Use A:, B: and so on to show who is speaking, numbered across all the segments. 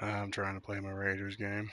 A: I'm trying to play my Raiders game.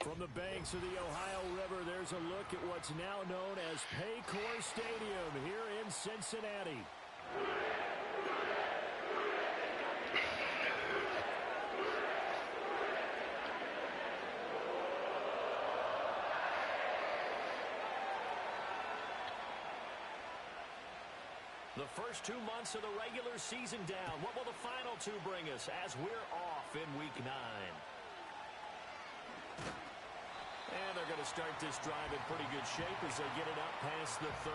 B: From the banks of the Ohio River, there's a look at what's now known as Paycor Stadium here in Cincinnati. The first 2 months of the regular season down. What will the final 2 bring us as we're off in Week 9? And they're going to start this drive in pretty good shape as they get it up past the 30.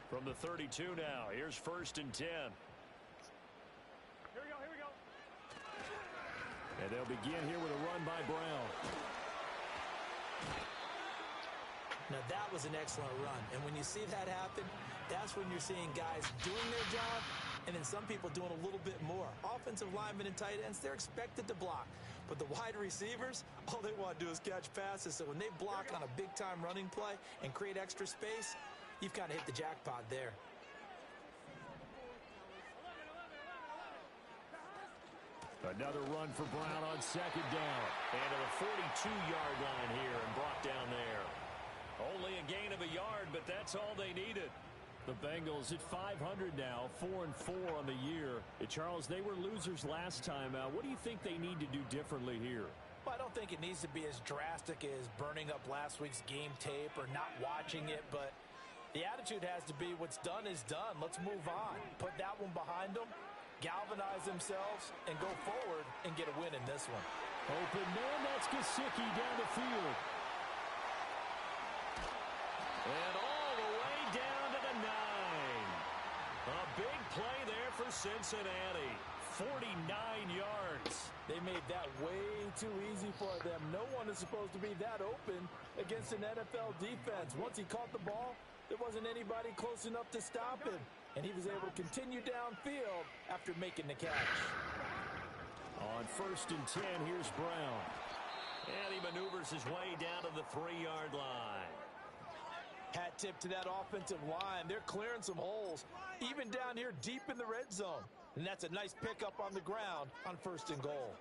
B: From the 32 now, here's 1st and 10.
C: Here we go.
B: And they'll begin here with a run by Brown.
D: Now, that was an excellent run. And when you see that happen, that's when you're seeing guys doing their job and then some people doing a little bit more. Offensive linemen and tight ends, they're expected to block. But the wide receivers, all they want to do is catch passes. So when they block on a big-time running play and create extra space, you've kind of hit the jackpot there.
B: Another run for Brown on 2nd down. And to the 42-yard line here and brought down there. Only a gain of a yard, but that's all they needed. The Bengals at 500 now, 4-4 on the year. Charles, they were losers last time out. What do you think they need to do differently here?
D: Well, I don't think it needs to be as drastic as burning up last week's game tape or not watching it, but the attitude has to be what's done is done. Let's move on. Put that one behind them, galvanize themselves, and go forward and get a win in this one.
B: Open man, that's Gesicki down the field. And all the way down to the 9. A big play there for Cincinnati. 49 yards.
D: They made that way too easy for them. No one is supposed to be that open against an NFL defense. Once he caught the ball, there wasn't anybody close enough to stop him. And he was able to continue downfield after making the catch.
B: On 1st and 10, here's Brown. And he maneuvers his way down to the 3-yard line.
D: Hat tip to that offensive line. They're clearing some holes, even down here deep in the red zone. And that's a nice pickup on the ground on 1st and goal.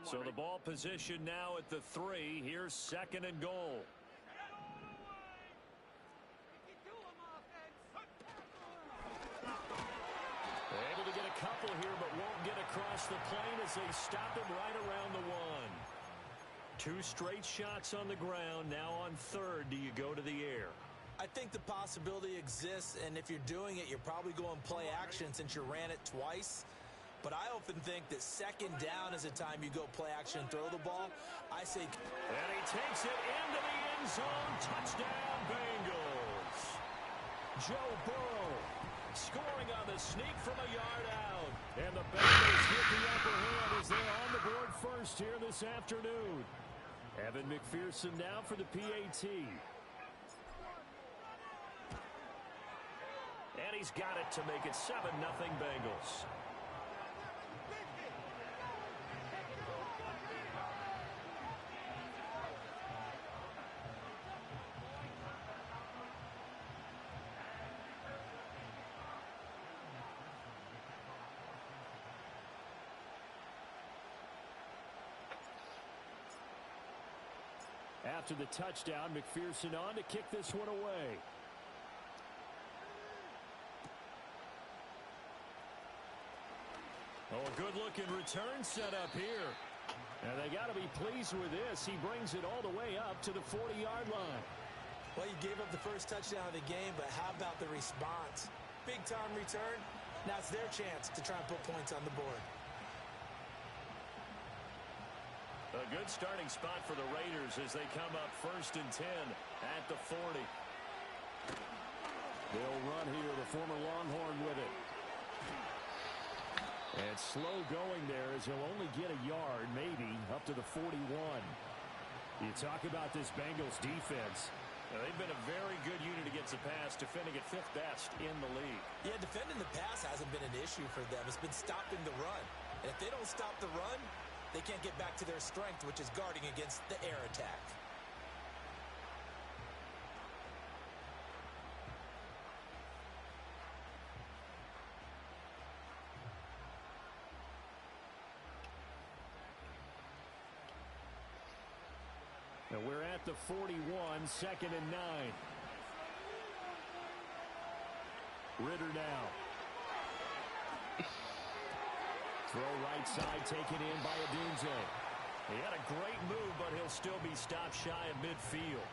B: So the ball position now at the 3. Here's 2nd and goal. Able to get a couple here, but won't get across the plane as they stop him right around the one. 2 straight shots on the ground. Now on third, do you go to the air?
D: I think the possibility exists, and if you're doing it, you're probably going play action since you ran it twice. But I often think that second down is the time you go play action and throw the ball. I say...
B: And he takes it into the end zone. Touchdown, Bengals. Joe Burrow scoring on the sneak from a yard out. And the Bengals get the upper hand as they're on the board first here this afternoon. Evan McPherson now for the PAT. And he's got it to make it 7-0 Bengals. After the touchdown, McPherson on to kick this one away. Oh, a good-looking return set up here. And they got to be pleased with this. He brings it all the way up to the 40-yard line.
D: Well, you gave up the first touchdown of the game, but how about the response? Big-time return. Now it's their chance to try and put points on the board.
B: A good starting spot for the Raiders as they come up 1st and 10 at the 40. They'll run here, the former Longhorn with it. And slow going there as he'll only get a yard, maybe, up to the 41. You talk about this Bengals defense. Now, they've been a very good unit against the pass, defending at 5th best in the league.
D: Yeah, defending the pass hasn't been an issue for them. It's been stopping the run. And if they don't stop the run, they can't get back to their strength, which is guarding against the air attack.
B: Now we're at the 41, 2nd and 9. Ritter now. Throw right side taken in by Adunze. He had a great move, but he'll still be stopped shy of midfield.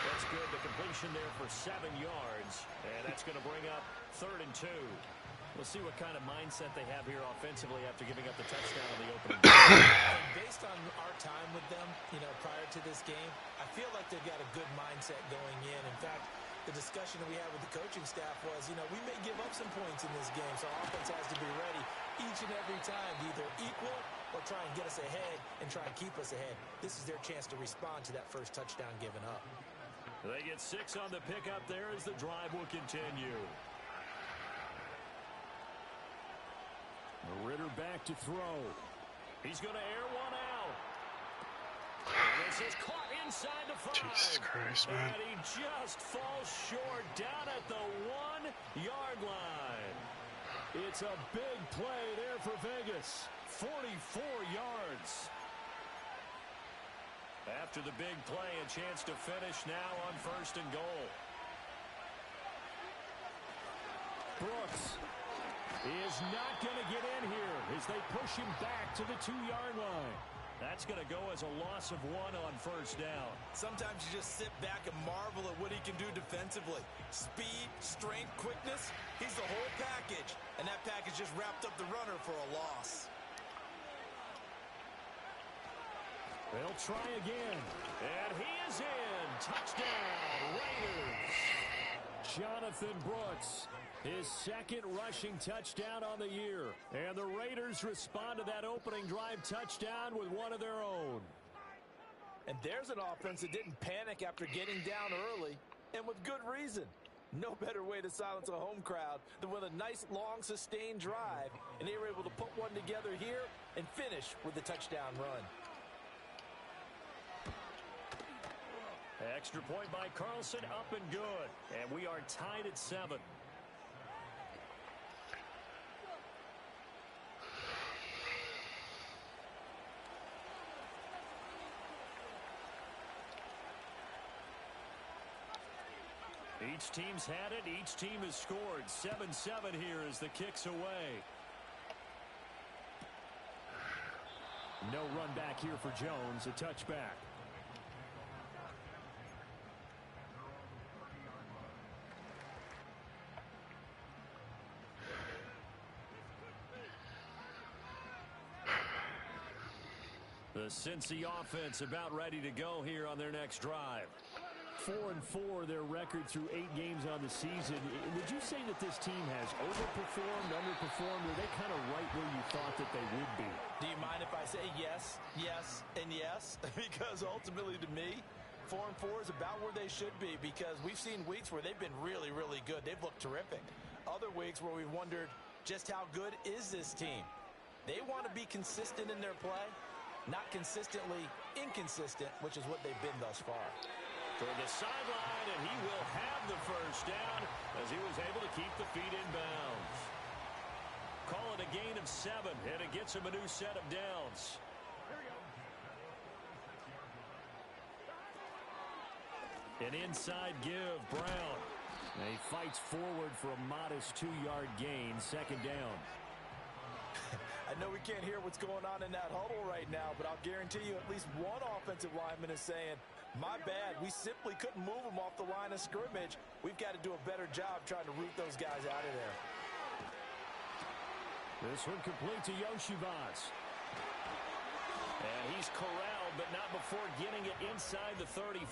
B: That's good. The completion there for 7 yards. And that's going to bring up 3rd and 2. We'll see what kind of mindset they have here offensively after giving up the touchdown in the opening.
D: And based on our time with them, prior to this game, I feel like they've got a good mindset going in. In fact, the discussion that we had with the coaching staff was, we may give up some points in this game, so our offense has to be ready each and every time to either equal or try and get us ahead and try and keep us ahead. This is their chance to respond to that first touchdown given up.
B: They get 6 on the pickup there as the drive will continue. Ritter back to throw. He's going to air one out. And this is caught inside the 5.
A: Jesus Christ, man.
B: And he just falls short down at the 1-yard line. It's a big play there for Vegas. 44 yards. After the big play, a chance to finish now on 1st and goal. Brooks is not going to get in here as they push him back to the 2-yard line. That's going to go as a loss of 1 on 1st down.
D: Sometimes you just sit back and marvel at what he can do defensively. Speed, strength, quickness, he's the whole package. And that package just wrapped up the runner for a loss.
B: They'll try again. And he is in. Touchdown, Raiders. Jonathan Brooks, his 2nd rushing touchdown on the year. And the Raiders respond to that opening drive touchdown with one of their own.
D: And there's an offense that didn't panic after getting down early, and with good reason. No better way to silence a home crowd than with a nice, long, sustained drive. And they were able to put one together here and finish with a touchdown run.
B: Extra point by Carlson, up and good. And we are tied at 7. Each team's had it. Each team has scored. 7-7 here as the kick's away. No run back here for Jones, a touchback. The Cincy offense about ready to go here on their next drive. 4-4, their record through 8 games on the season. Would you say that this team has overperformed, underperformed, or are they kind of right where you thought that they would be?
D: Do you mind if I say yes, yes, and yes? Because ultimately to me, 4-4 is about where they should be, because we've seen weeks where they've been really, really good. They've looked terrific. Other weeks where we've wondered just how good is this team. They want to be consistent in their play, not consistently inconsistent, which is what they've been thus far.
B: For the sideline, and he will have the first down as he was able to keep the feet in bounds. Call it a gain of 7, and it gets him a new set of downs. An inside give, Brown. And he fights forward for a modest 2-yard gain, second down.
D: I know we can't hear what's going on in that huddle right now, but I'll guarantee you at least one offensive lineman is saying, my bad, we simply couldn't move them off the line of scrimmage. We've got to do a better job trying to root those guys out of there.
B: This one complete to Yoshivas. And he's corralled, but not before getting it inside the 35.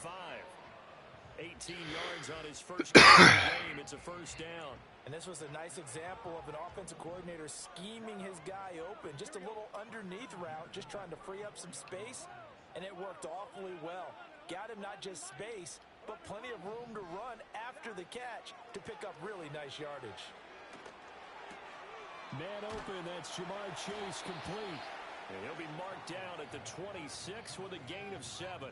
B: 18 yards on his first game. It's a first down.
D: And this was a nice example of an offensive coordinator scheming his guy open. Just a little underneath route, just trying to free up some space, and it worked awfully well. Got him not just space, but plenty of room to run after the catch to pick up really nice yardage.
B: Man open, that's Jamar Chase complete. And he'll be marked down at the 26 with a gain of 7.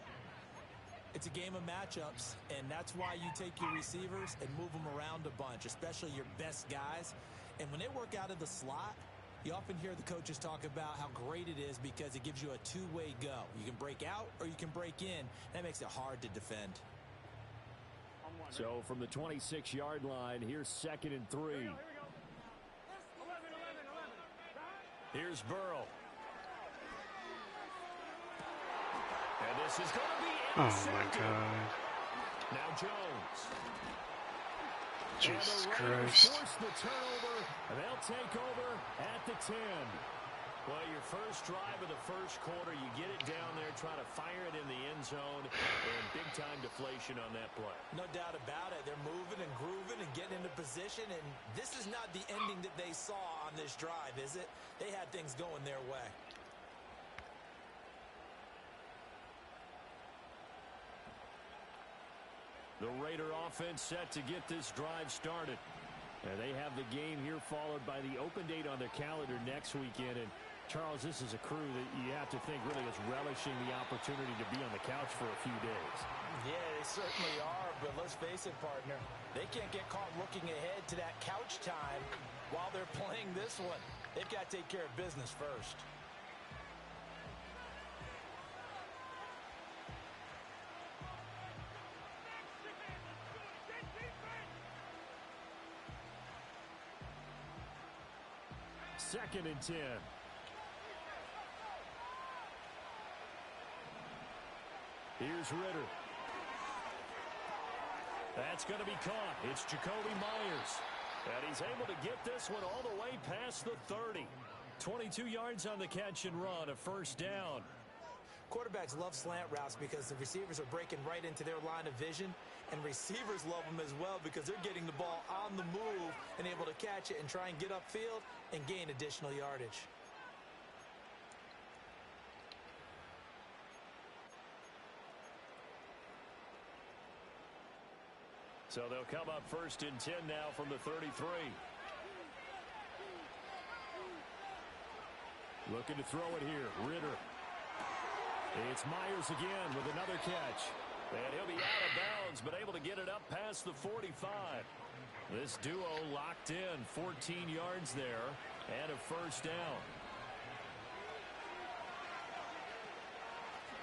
D: It's a game of matchups, and that's why you take your receivers and move them around a bunch, especially your best guys. And when they work out of the slot, you often hear the coaches talk about how great it is because it gives you a two-way go. You can break out or you can break in. That makes it hard to defend.
B: So from the 26-yard line, here's 2nd and 3. Here's Burrow. And this is going to be
A: Oh my God.
B: Now Jones.
A: Jesus
B: and the
A: Christ.
B: Force the turnover, and they'll take over at the 10. Well, your first drive of the first quarter, you get it down there, try to fire it in the end zone, and big-time deflation on that play.
D: No doubt about it. They're moving and grooving and getting into position, and this is not the ending that they saw on this drive, is it? They had things going their way.
B: The Raider offense set to get this drive started. And they have the game here followed by the open date on their calendar next weekend. And Charles, this is a crew that you have to think really is relishing the opportunity to be on the couch for a few days.
D: Yeah, they certainly are, but let's face it, partner. They can't get caught looking ahead to that couch time while they're playing this one. They've got to take care of business first.
B: Second and 10. Here's Ritter. That's going to be caught. It's Jacoby Myers. And he's able to get this one all the way past the 30. 22 yards on the catch and run, a first down.
D: Quarterbacks love slant routes because the receivers are breaking right into their line of vision, and receivers love them as well because they're getting the ball on the move and able to catch it and try and get upfield and gain additional yardage.
B: So they'll come up 1st and 10 now from the 33. Looking to throw it here. Ritter. It's Myers again with another catch. And he'll be out of bounds, but able to get it up past the 45. This duo locked in. 14 yards there and a first down.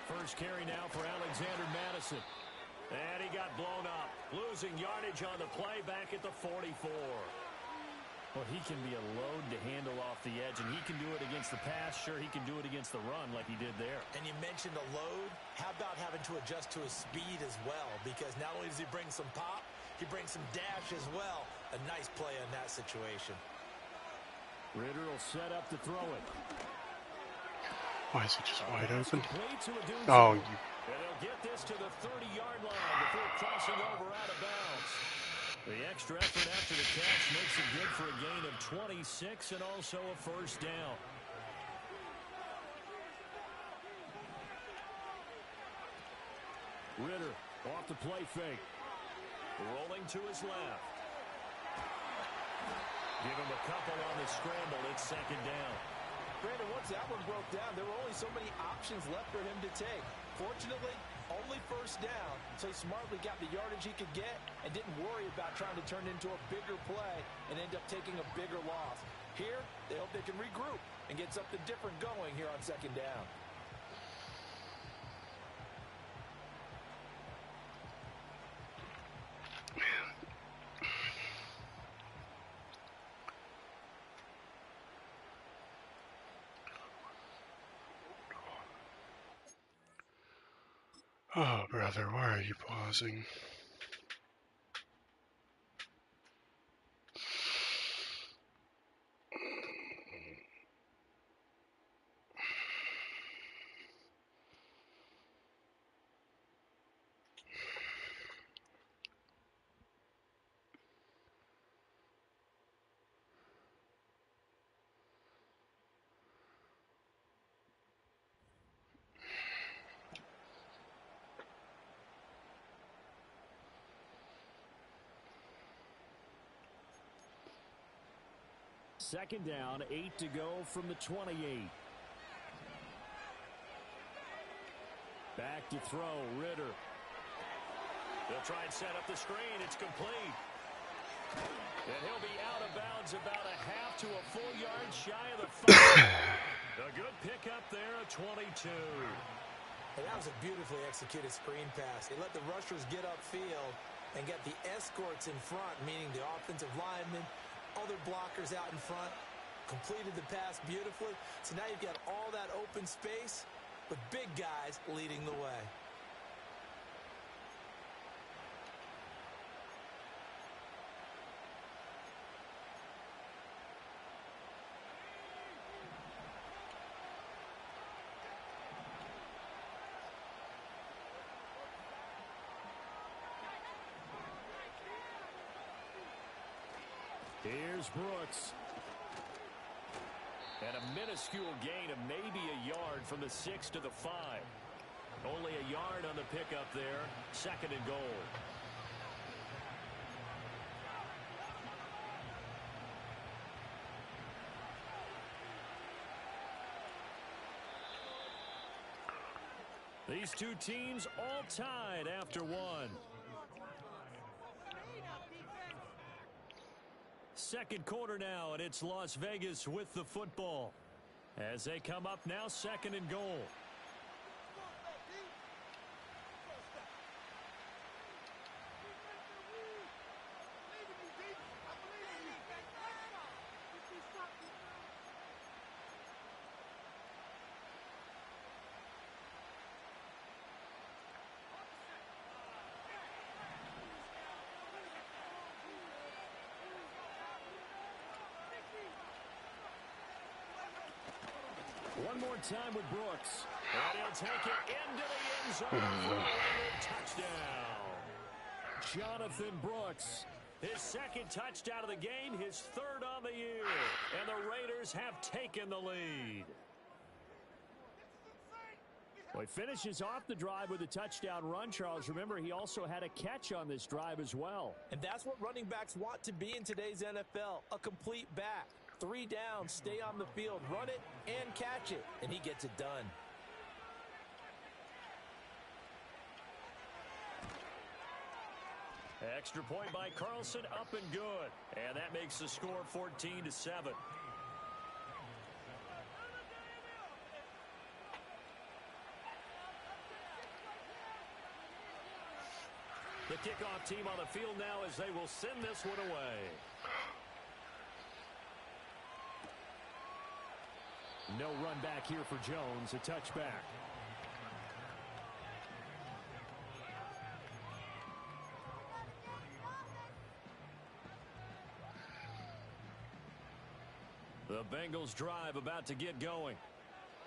B: First carry now for Alexander Madison. And he got blown up. Losing yardage on the play back at the 44. Well, he can be a load to handle off the edge, and he can do it against the pass. Sure, he can do it against the run like he did there.
D: And you mentioned a load. How about having to adjust to his speed as well? Because not only does he bring some pop, he brings some dash as well. A nice play on that situation.
B: Ritter will set up to throw it.
A: Why is he just wide open?
B: Oh,
A: you...
B: And they'll get this to the 30-yard line before crossing over out of bounds. The extra effort after the catch makes it good for a gain of 26 and also a first down. Ritter off the play fake. Rolling to his left. Give him a couple on the scramble. It's second down.
D: Brandon, once that one broke down, there were only so many options left for him to take. Fortunately, only first down, so he smartly got the yardage he could get and didn't worry about trying to turn it into a bigger play and end up taking a bigger loss. Here, they hope they can regroup and get something different going here on second down.
A: Oh, brother, why are you pausing?
B: Second down, 8 to go from the 28. Back to throw, Ritter. They'll try and set up the screen. It's complete. And he'll be out of bounds about a half to a full yard shy of the 5. A good pickup there, a 22.
D: And that was a beautifully executed screen pass. He let the rushers get upfield and get the escorts in front, meaning the offensive linemen, other blockers out in front, completed the pass beautifully. So now you've got all that open space with big guys leading the way.
B: Here's Brooks. And a minuscule gain of maybe a yard from the 6 to the 5. Only a yard on the pickup there. Second and goal. These two teams all tied after one. Second quarter now, and it's Las Vegas with the football. As they come up now, second and goal. One more time with Brooks. And he'll take it into the end zone for a touchdown. Jonathan Brooks, his second touchdown of the game, his third on the year. And the Raiders have taken the lead. Well, he finishes off the drive with a touchdown run, Charles. Remember, he also had a catch on this drive as well.
D: And that's what running backs want to be in today's NFL, a complete back. 3 down, stay on the field, run it, and catch it. And he gets it done.
B: Extra point by Carlson, up and good. And that makes the score 14-7. The kickoff team on the field now as they will send this one away. No run back here for Jones. A touchback. The Bengals drive about to get going.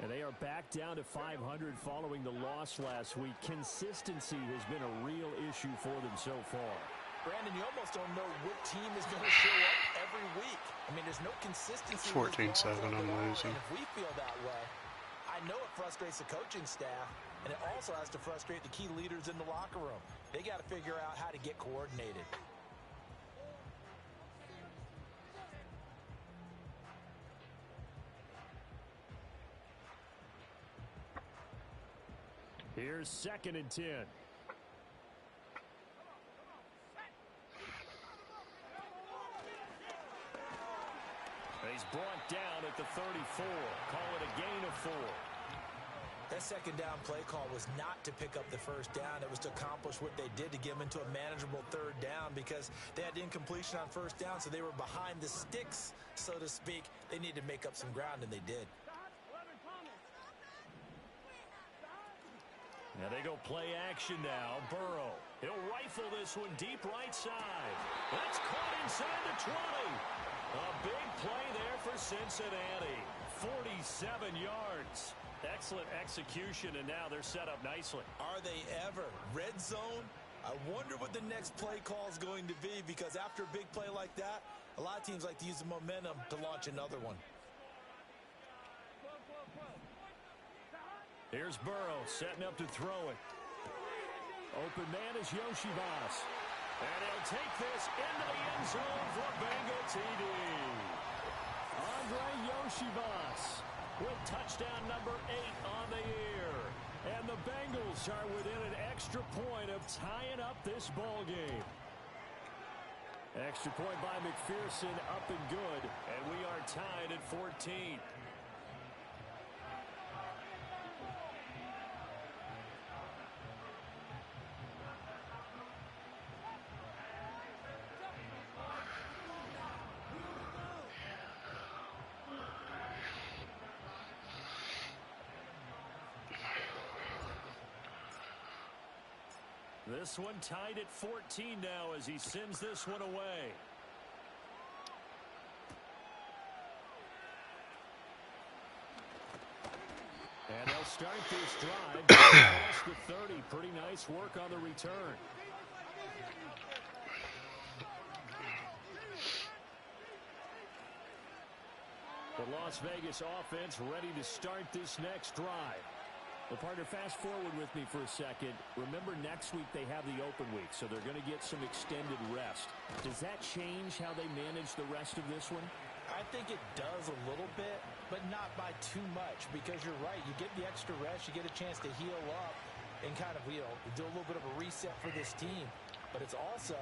B: And they are back down to 500 following the loss last week. Consistency has been a real issue for them so far.
D: Brandon, you almost don't know what team is going to show up every week. I mean, there's no consistency.
A: It's 14-7, I'm losing.
D: And if we feel that way, I know it frustrates the coaching staff, and it also has to frustrate the key leaders in the locker room. They got to figure out how to get coordinated.
B: Here's 2nd and 10. He's brought down at the 34. Call it a gain of 4.
D: That second down play call was not to pick up the first down. It was to accomplish what they did, to get them into a manageable 3rd down, because they had incompletion on 1st down, so they were behind the sticks, so to speak. They needed to make up some ground, and they did.
B: Now they go play action now. Burrow. He'll rifle this one deep right side. That's caught inside the 20. A big play there for Cincinnati. 47 yards. Excellent execution, and now they're set up nicely.
D: Are they ever? Red zone? I wonder what the next play call is going to be, because after a big play like that, a lot of teams like to use the momentum to launch another one.
B: Here's Burrow setting up to throw it. Open man is Yoshibas. And he'll take this into the end zone for Bengal TD. Andre Yoshibas with touchdown number 8 on the year. And the Bengals are within an extra point of tying up this ball game. Extra point by McPherson, up and good. And we are tied at 14. This one tied at 14 now as he sends this one away. And they'll start this drive across the 30. Pretty nice work on the return. The Las Vegas offense ready to start this next drive. Well, partner, fast forward with me for a second. Remember, next week they have the open week, so they're going to get some extended rest. Does that change how they manage the rest of this one?
D: I think it does a little bit, but not by too much, because you're right. You get the extra rest, you get a chance to heal up and kind of, do a little bit of a reset for this team. But it's also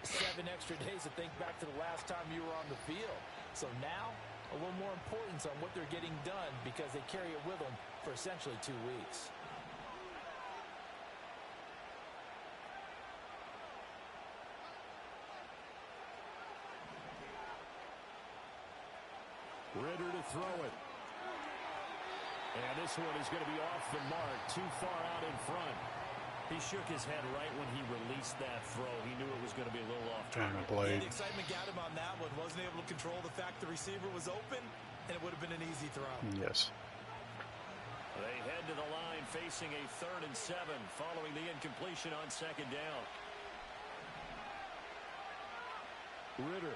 D: 7 extra days to think back to the last time you were on the field. So now, a little more importance on what they're getting done, because they carry it with them for essentially 2 weeks.
B: Ritter to throw it. And this one is going to be off the mark, too far out in front. He shook his head right when he released that throw. He knew it was going to be a little off target.
D: Yeah, the excitement got him on that one. Wasn't able to control the fact the receiver was open, and it would have been an easy throw.
A: Yes.
B: They head to the line facing a 3rd and 7 following the incompletion on 2nd down. Ritter.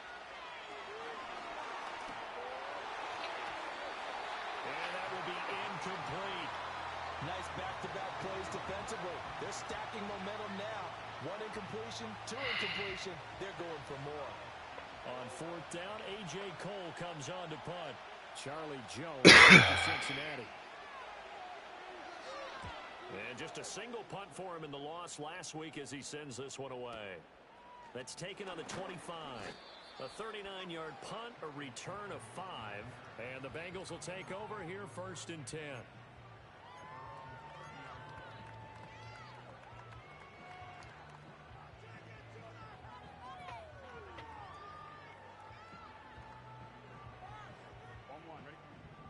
B: And that will be incomplete.
D: Nice back-to-back plays defensively. They're stacking momentum now. 1 incompletion, 2 incompletion. They're going for more.
B: On 4th down, A.J. Cole comes on to punt. Charlie Jones to Cincinnati. And just a single punt for him in the loss last week as he sends this one away. That's taken on the 25. A 39-yard punt, a return of 5. And the Bengals will take over here 1st and 10.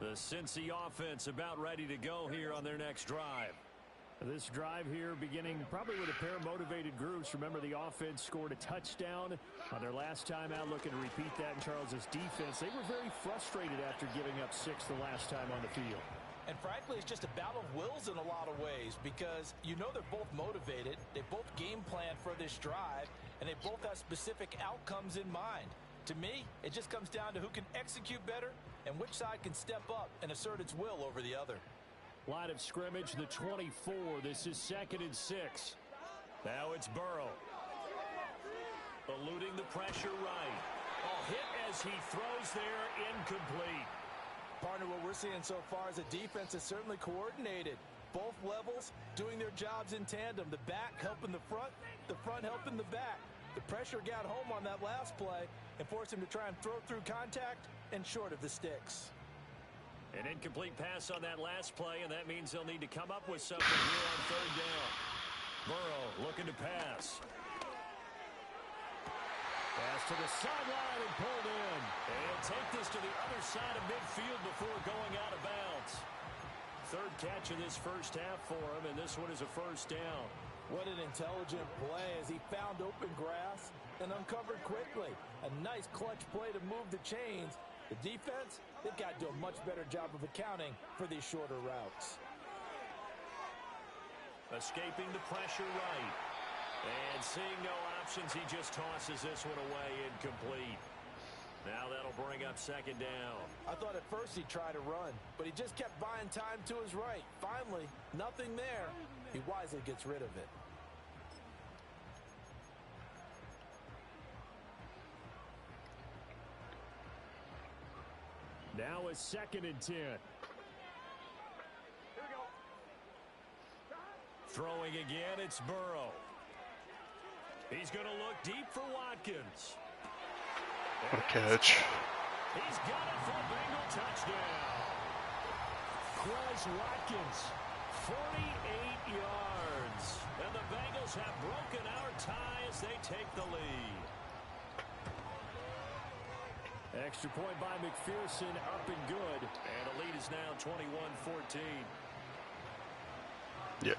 B: The Cincy offense about ready to go here on their next drive.
C: This drive here beginning probably with a pair of motivated groups. Remember, the offense scored a touchdown on their last time out, looking to repeat that in Charles's defense. They were very frustrated after giving up 6 the last time on the field.
D: And frankly, it's just a battle of wills in a lot of ways because you know they're both motivated. They both game plan for this drive, and they both have specific outcomes in mind. To me, it just comes down to who can execute better and which side can step up and assert its will over the other.
B: Line of scrimmage, the 24. This is 2nd and 6. Now it's Burrow. Eluding the pressure right. Hit as he throws there, incomplete.
D: Partner, what we're seeing so far is a defense that's certainly coordinated. Both levels doing their jobs in tandem. The back helping the front helping the back. The pressure got home on that last play and forced him to try and throw through contact and short of the sticks.
B: An incomplete pass on that last play, and that means they'll need to come up with something here on 3rd down. Burrow looking to pass. Pass to the sideline and pulled in. And he'll take this to the other side of midfield before going out of bounds. 3rd catch of this first half for him, and this one is a 1st down.
D: What an intelligent play as he found open grass and uncovered quickly. A nice clutch play to move the chains. The defense, they've got to do a much better job of accounting for these shorter routes.
B: Escaping the pressure right. And seeing no options, he just tosses this one away incomplete. Now that'll bring up 2nd down.
D: I thought at first he'd try to run, but he just kept buying time to his right. Finally, nothing there. He wisely gets rid of it.
C: Now it's 2nd and 10.
B: Throwing again, it's Burrow. He's going to look deep for Watkins.
A: What a catch.
B: He's got it for a Bengal touchdown.
C: Quez Watkins,
B: 48 yards. And the Bengals have broken our tie as they take the lead.
C: extra point by McPherson, up and good.
B: And the lead is now 21-14.
A: Yeah.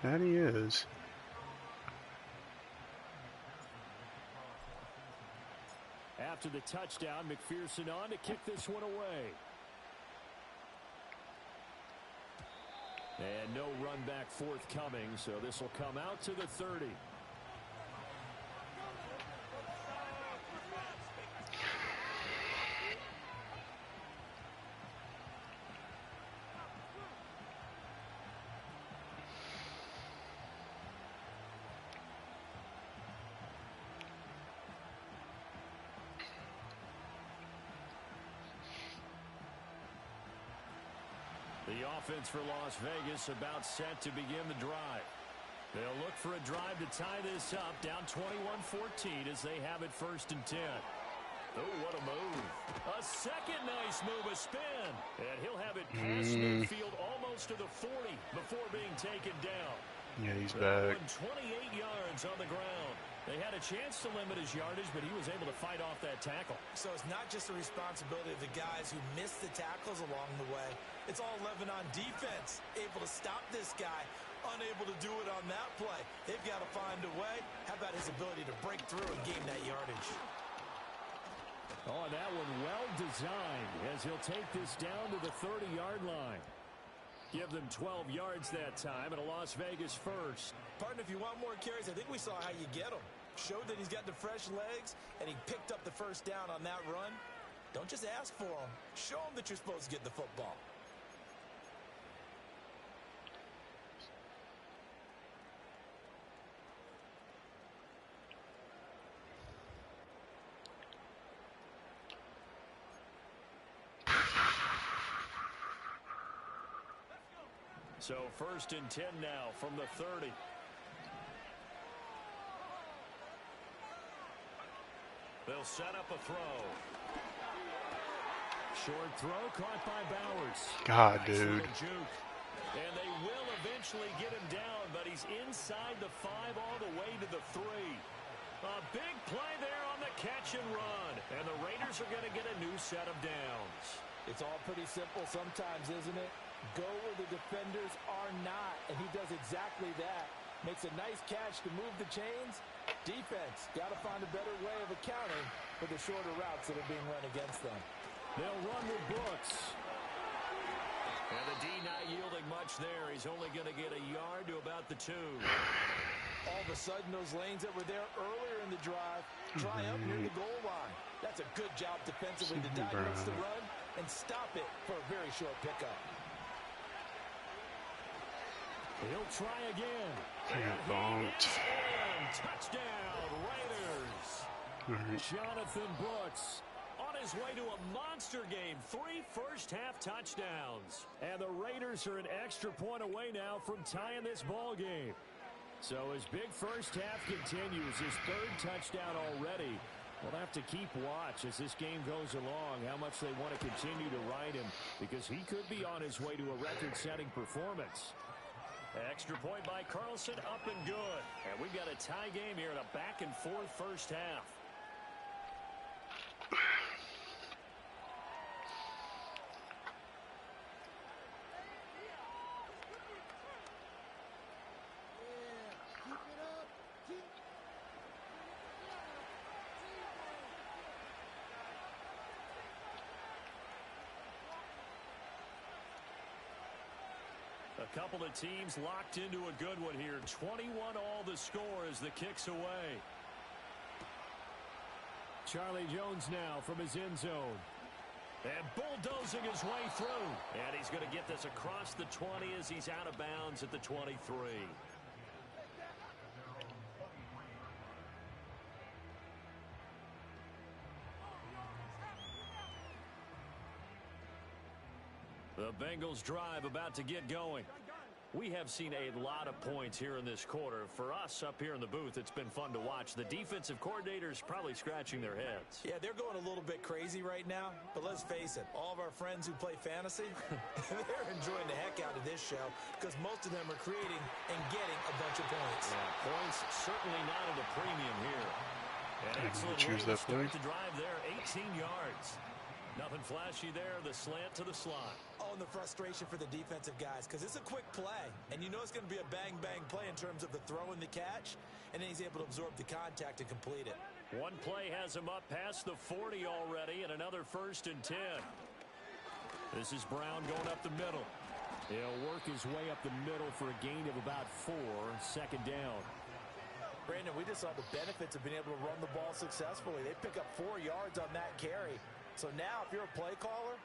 A: That he is.
C: After the touchdown, McPherson on to kick this one away. And no run back forthcoming, so this will come out to the 30.
B: The offense for Las Vegas about set to begin the drive. They'll look for a drive to tie this up, down 21-14 as they have it 1st and 10. Oh, what a move. A second nice move, a spin. And he'll have it past midfield almost to the 40 before being taken down.
A: Yeah, he's back.
B: 28 yards on the ground. They had a chance to limit his yardage, but he was able to fight off that tackle.
D: So it's not just the responsibility of the guys who missed the tackles along the way. It's all 11 on defense, able to stop this guy, unable to do it on that play. They've got to find a way. How about his ability to break through and gain that yardage?
C: Oh, that one well designed as he'll take this down to the 30-yard line. Give them 12 yards that time and a Las Vegas first.
D: Partner, if you want more carries, I think we saw how you get them. Showed that he's got the fresh legs, and he picked up the first down on that run. Don't just ask for them. Show them that you're supposed to get the football.
B: So 1st and 10 now from the 30. They'll set up a throw.
C: Short throw caught by Bowers.
A: God,
C: Nice
A: dude.
C: little juke. And they will eventually get him down, but he's inside the 5 all the way to the 3. A big play there on the catch and run. And the Raiders are going to get a new set of downs.
D: It's all pretty simple sometimes, isn't it? Go where the defenders are not, and he does exactly that. Makes a nice catch to move the chains. Defense, got to find a better way of accounting for the shorter routes that are being run against them.
C: They'll run with Brooks. And the D not yielding much there. He's only going to get a yard to about the 2.
D: All of a sudden, those lanes that were there earlier in the drive dry up near the goal line. That's a good job defensively to diagnose the run and stop it for a very short pickup.
C: He'll try again.
A: Bumped.
C: Touchdown, Raiders. Jonathan Brooks on his way to a monster game. 3 first-half touchdowns. And the Raiders are an extra point away now from tying this ball game. So his big first half continues. His 3rd touchdown already. We'll have to keep watch as this game goes along, how much they want to continue to ride him, because he could be on his way to a record-setting performance. Extra point by Carlson, up and good. And we've got a tie game here in a back-and-forth first half. A couple of teams locked into a good one here. 21 all the score as the kick's away. Charlie Jones now from his end zone. And bulldozing his way through. And he's going to get this across the 20 as he's out of bounds at the 23. The Bengals drive about to get going. We have seen a lot of points here in this quarter. For us up here in the booth, it's been fun to watch. The defensive coordinators probably scratching their heads.
D: Yeah, they're going a little bit crazy right now. But let's face it, all of our friends who play fantasy, they're enjoying the heck out of this show because most of them are creating and getting a bunch of points.
C: Yeah, points certainly not at a premium here. An excellent
A: choose
C: way to
A: that
C: start
A: play.
C: the drive there, 18 yards. Nothing flashy there, the slant to the slot.
D: Oh, and the frustration for the defensive guys because it's a quick play. And you know it's going to be a bang-bang play in terms of the throw and the catch. And then he's able to absorb the contact and complete it.
C: One play has him up past the 40 already and another 1st and 10. This is Brown going up the middle. He'll work his way up the middle for a gain of about 4, 2nd down.
D: Brandon, we just saw the benefits of being able to run the ball successfully. They pick up 4 yards on that carry. So now if you're a play caller,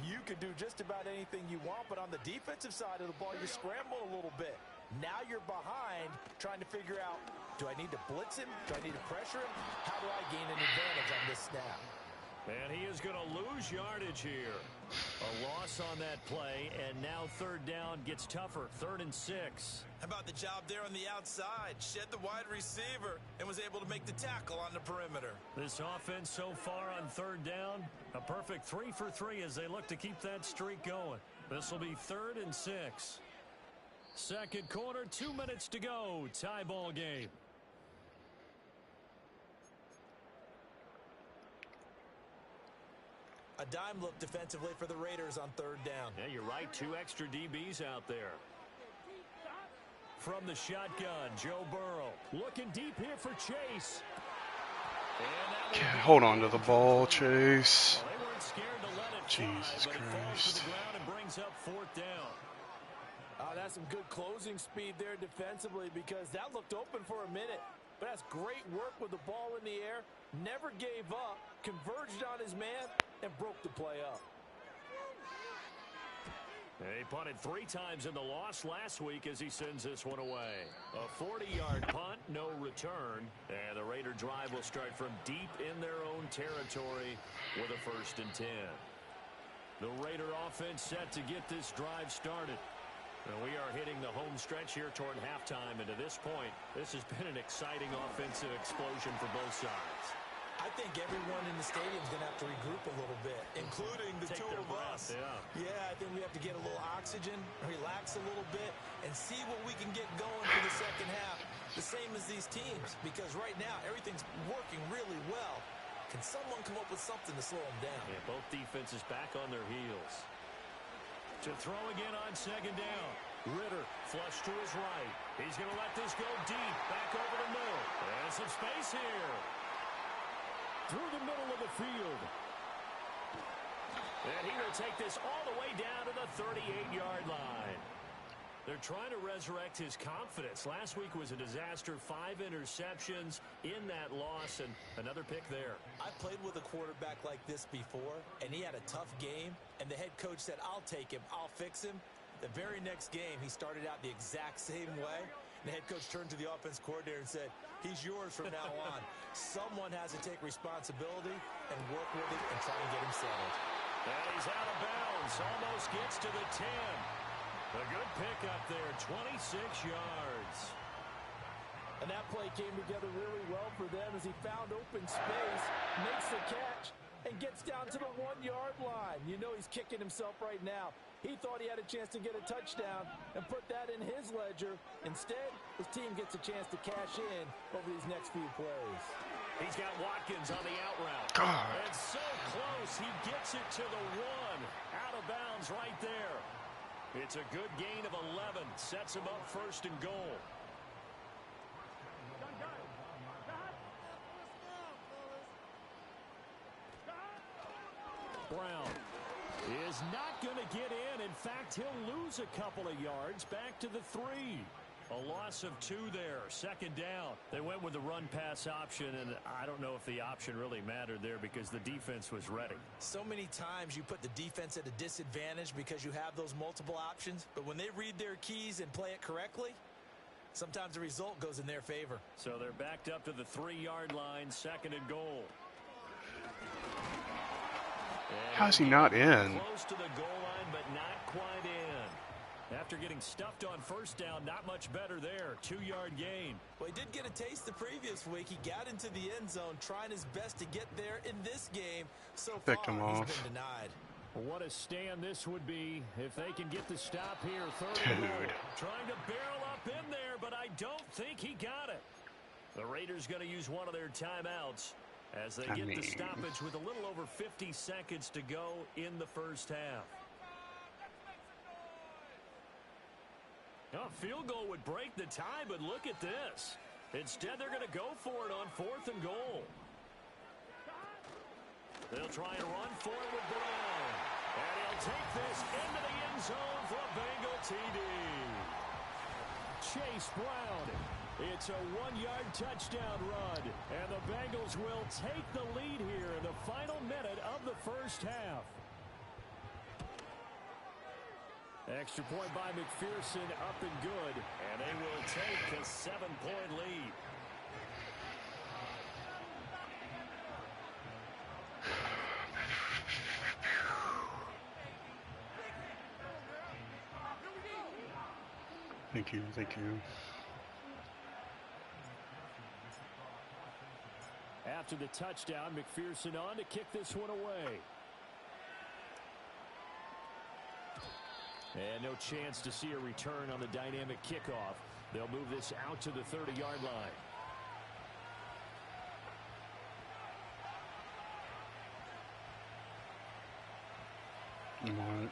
D: you can do just about anything you want. But on the defensive side of the ball, you scramble a little bit. Now you're behind trying to figure out, do I need to blitz him? Do I need to pressure him? How do I gain an advantage on this snap?
C: And he is going to lose yardage here. A loss on that play, and now 3rd down gets tougher. 3rd and 6.
D: How about the job there on the outside? Shed the wide receiver and was able to make the tackle on the perimeter.
C: This offense so far on 3rd down, a perfect 3 for 3 as they look to keep that streak going. This will be 3rd and 6. 2nd quarter, 2 minutes to go. Tie ball game.
D: A dime look defensively for the Raiders on 3rd down.
C: Yeah, you're right. 2 extra DBs out there. From the shotgun, Joe Burrow. Looking deep here for Chase.
A: Hold on to the ball, Chase.
C: Well, they weren't scared to let it
A: Jesus
C: fly, but it falls to
A: Christ.
C: the ground and brings up 4th down.
D: That's some good closing speed there defensively because that looked open for a minute. But that's great work with the ball in the air. Never gave up, converged on his man, and broke the play up.
C: He punted 3 times in the loss last week as he sends this one away. A 40-yard punt, no return. And the Raider drive will start from deep in their own territory with a 1st and 10. The Raider offense set to get this drive started. And we are hitting the home stretch here toward halftime. And to this point, this has been an exciting offensive explosion for both sides.
D: I think everyone in the stadium is going to have to regroup a little bit, including the two of us. Yeah, I think we have to get a little oxygen, relax a little bit, and see what we can get going for the second half. The same as these teams, because right now everything's working really well. Can someone come up with something to slow them down?
C: Yeah, both defenses back on their heels. To throw again on second down. Ritter flush to his right. He's going to let this go deep. Back over the middle. And some space here. Through the middle of the field. And he will take this all the way down to the 38-yard line. They're trying to resurrect his confidence. Last week was a disaster. 5 interceptions in that loss, and another pick there.
D: I played with a quarterback like this before, and he had a tough game, and the head coach said, I'll take him, I'll fix him. The very next game, he started out the exact same way. The head coach turned to the offense coordinator and said, he's yours from now on. Someone has to take responsibility and work with him and try and get him settled.
C: And he's out of bounds. Almost gets to the 10. A good pick up there, 26 yards.
D: And that play came together really well for them as he found open space, makes the catch, and gets down to the 1-yard line. You know he's kicking himself right now. He thought he had a chance to get a touchdown and put that in his ledger. Instead, his team gets a chance to cash in over these next few plays.
C: He's got Watkins on the out route.
A: God.
C: And so close, he gets it to the 1. Out of bounds right there. It's a good gain of 11. Sets him up first and goal. Brown is not going to get in. In fact, he'll lose a couple of yards back to the 3. A loss of 2 there. Second down. They went with the run-pass option, and I don't know if the option really mattered there because the defense was ready.
D: So many times you put the defense at a disadvantage because you have those multiple options, but when they read their keys and play it correctly, sometimes the result goes in their favor.
C: So they're backed up to the 3-yard line, second and goal. And
A: How's he not in?
C: Close to the goal line, but not quite in. After getting stuffed on first down, not much better there. 2-yard gain.
D: Well, he did get a taste the previous week. He got into the end zone, trying his best to get there in this game. So far,
A: Picked him
D: he's
A: off.
D: been denied.
C: What a stand this would be if they can get the stop here. Third and goal.
A: Dude.
C: Trying to barrel up in there, but I don't think he got it. The Raiders going to use one of their timeouts as they get the stoppage with a little over 50 seconds to go in the first half. A field goal would break the tie, but look at this. Instead, they're going to go for it on 4th and goal. They'll try and run for it with Brown. And he'll take this into the end zone for a Bengal TD. Chase Brown. It's a 1-yard touchdown run. And the Bengals will take the lead here in the final minute of the first half. Extra point by McPherson, up and good. And they will take a 7-point lead.
A: Thank you, thank you.
C: After the touchdown, McPherson on to kick this one away. And no chance to see a return on the dynamic kickoff. They'll move this out to the 30-yard line.
A: What?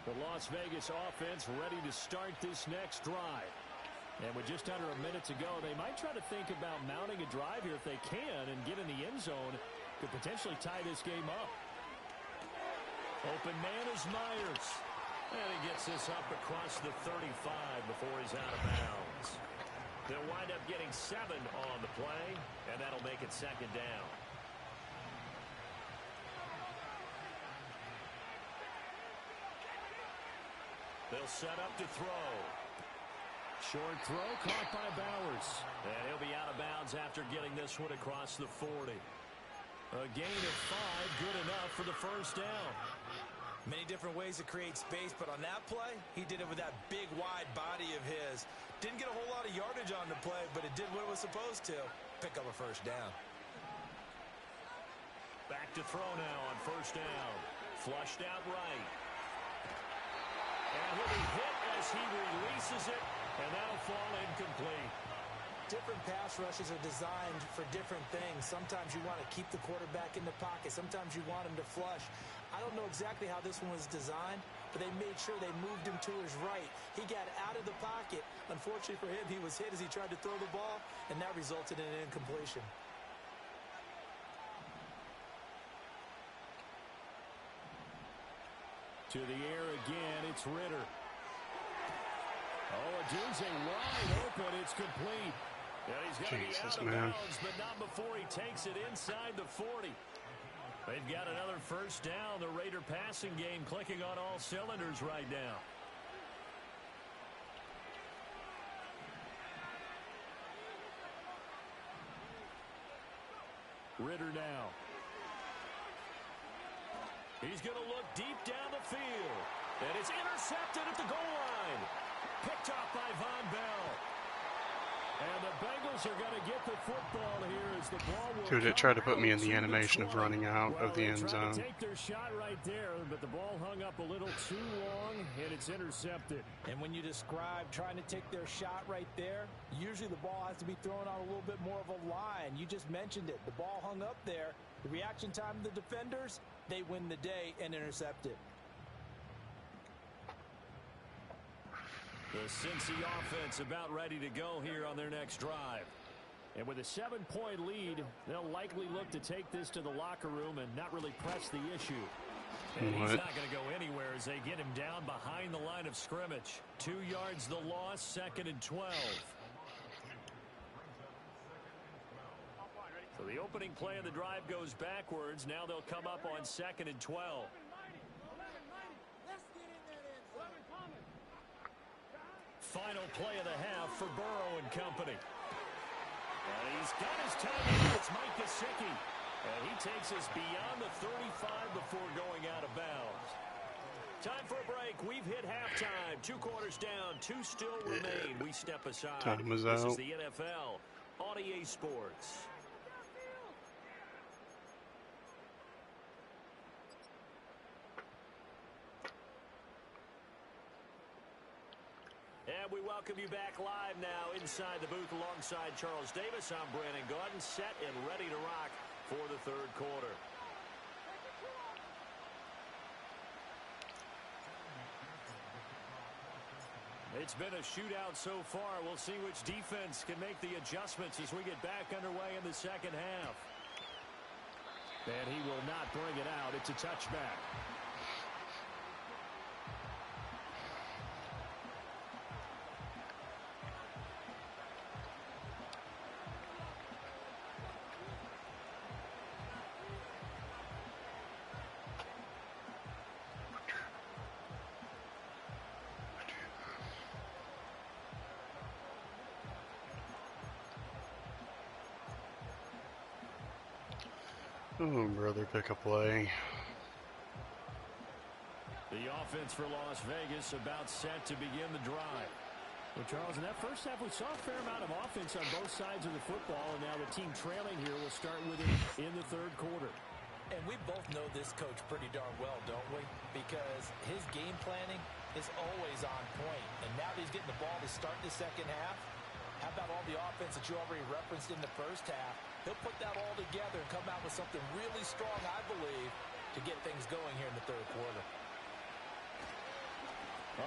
C: The Las Vegas offense ready to start this next drive. And with just under a minute to go, they might try to think about mounting a drive here if they can and get in the end zone. Could potentially tie this game up. Open man is Myers. And he gets this up across the 35 before he's out of bounds. They'll wind up getting 7 on the play, and that'll make it second down. They'll set up to throw. Short throw caught by Bowers. And he'll be out of bounds after getting this one across the 40. A gain of 5, good enough for the first down.
D: Many different ways to create space, but on that play, he did it with that big, wide body of his. Didn't get a whole lot of yardage on the play, but it did what it was supposed to. Pick up a first down.
B: Back to throw now on first down. Flushed out right. And he'll be hit as he releases it, and that'll fall incomplete.
D: Different pass rushes are designed for different things. Sometimes you want to keep the quarterback in the pocket. Sometimes you want him to flush. I don't know exactly how this one was designed, but they made sure they moved him to his right. He got out of the pocket. Unfortunately for him, he was hit as he tried to throw the ball, and that resulted in an incompletion.
C: To the air again, it's Ritter. Oh, a doozy wide open. It's complete. And he's going to be out of bounds, but not before he takes it inside the 40. They've got another first down. The Raider passing game clicking on all cylinders right now. Ritter now. He's going to look deep down the field. And it's intercepted at the goal line. Picked off by Von Bell. And the Bengals are going to get the football here as the ball will
A: Dude, it tried to put me in the animation of running out of the end zone.
C: Take their shot right there, but the ball hung up a little too long, and it's intercepted.
D: And when you describe trying to take their shot right there, usually the ball has to be thrown on a little bit more of a line. You just mentioned it. The ball hung up there. The reaction time of the defenders, they win the day and intercept it.
C: The Cincy offense about ready to go here on their next drive. And with a 7-point lead, they'll likely look to take this to the locker room and not really press the issue. And he's not going to go anywhere as they get him down behind the line of scrimmage. 2 yards the loss, 2nd and 12. So the opening play of the drive goes backwards. Now they'll come up on 2nd and 12. Final play of the half for Burrow and company. And he's got his time. It's Mike Gesicki. And he takes us beyond the 35 before going out of bounds. Time for a break. We've hit halftime. 2 quarters down. 2 still remain. We step aside.
A: Time is
C: This
A: out.
C: is the NFL on EA Sports. And we welcome you back live now inside the booth alongside Charles Davis. I'm Brandon Gaudin, set and ready to rock for the 3rd quarter. It's been a shootout so far. We'll see which defense can make the adjustments as we get back underway in the 2nd half. And he will not bring it out. It's a touchback.
A: Oh, brother, pick a play.
C: The offense for Las Vegas about set to begin the drive. Well, Charles, in that first half, we saw a fair amount of offense on both sides of the football, and now the team trailing here will start with it in the 3rd quarter.
D: And we both know this coach pretty darn well, don't we? Because his game planning is always on point. And now that he's getting the ball to start the 2nd half, how about all the offense that you already referenced in the first half? He'll put that all together and come out with something really strong, I believe, to get things going here in the 3rd quarter.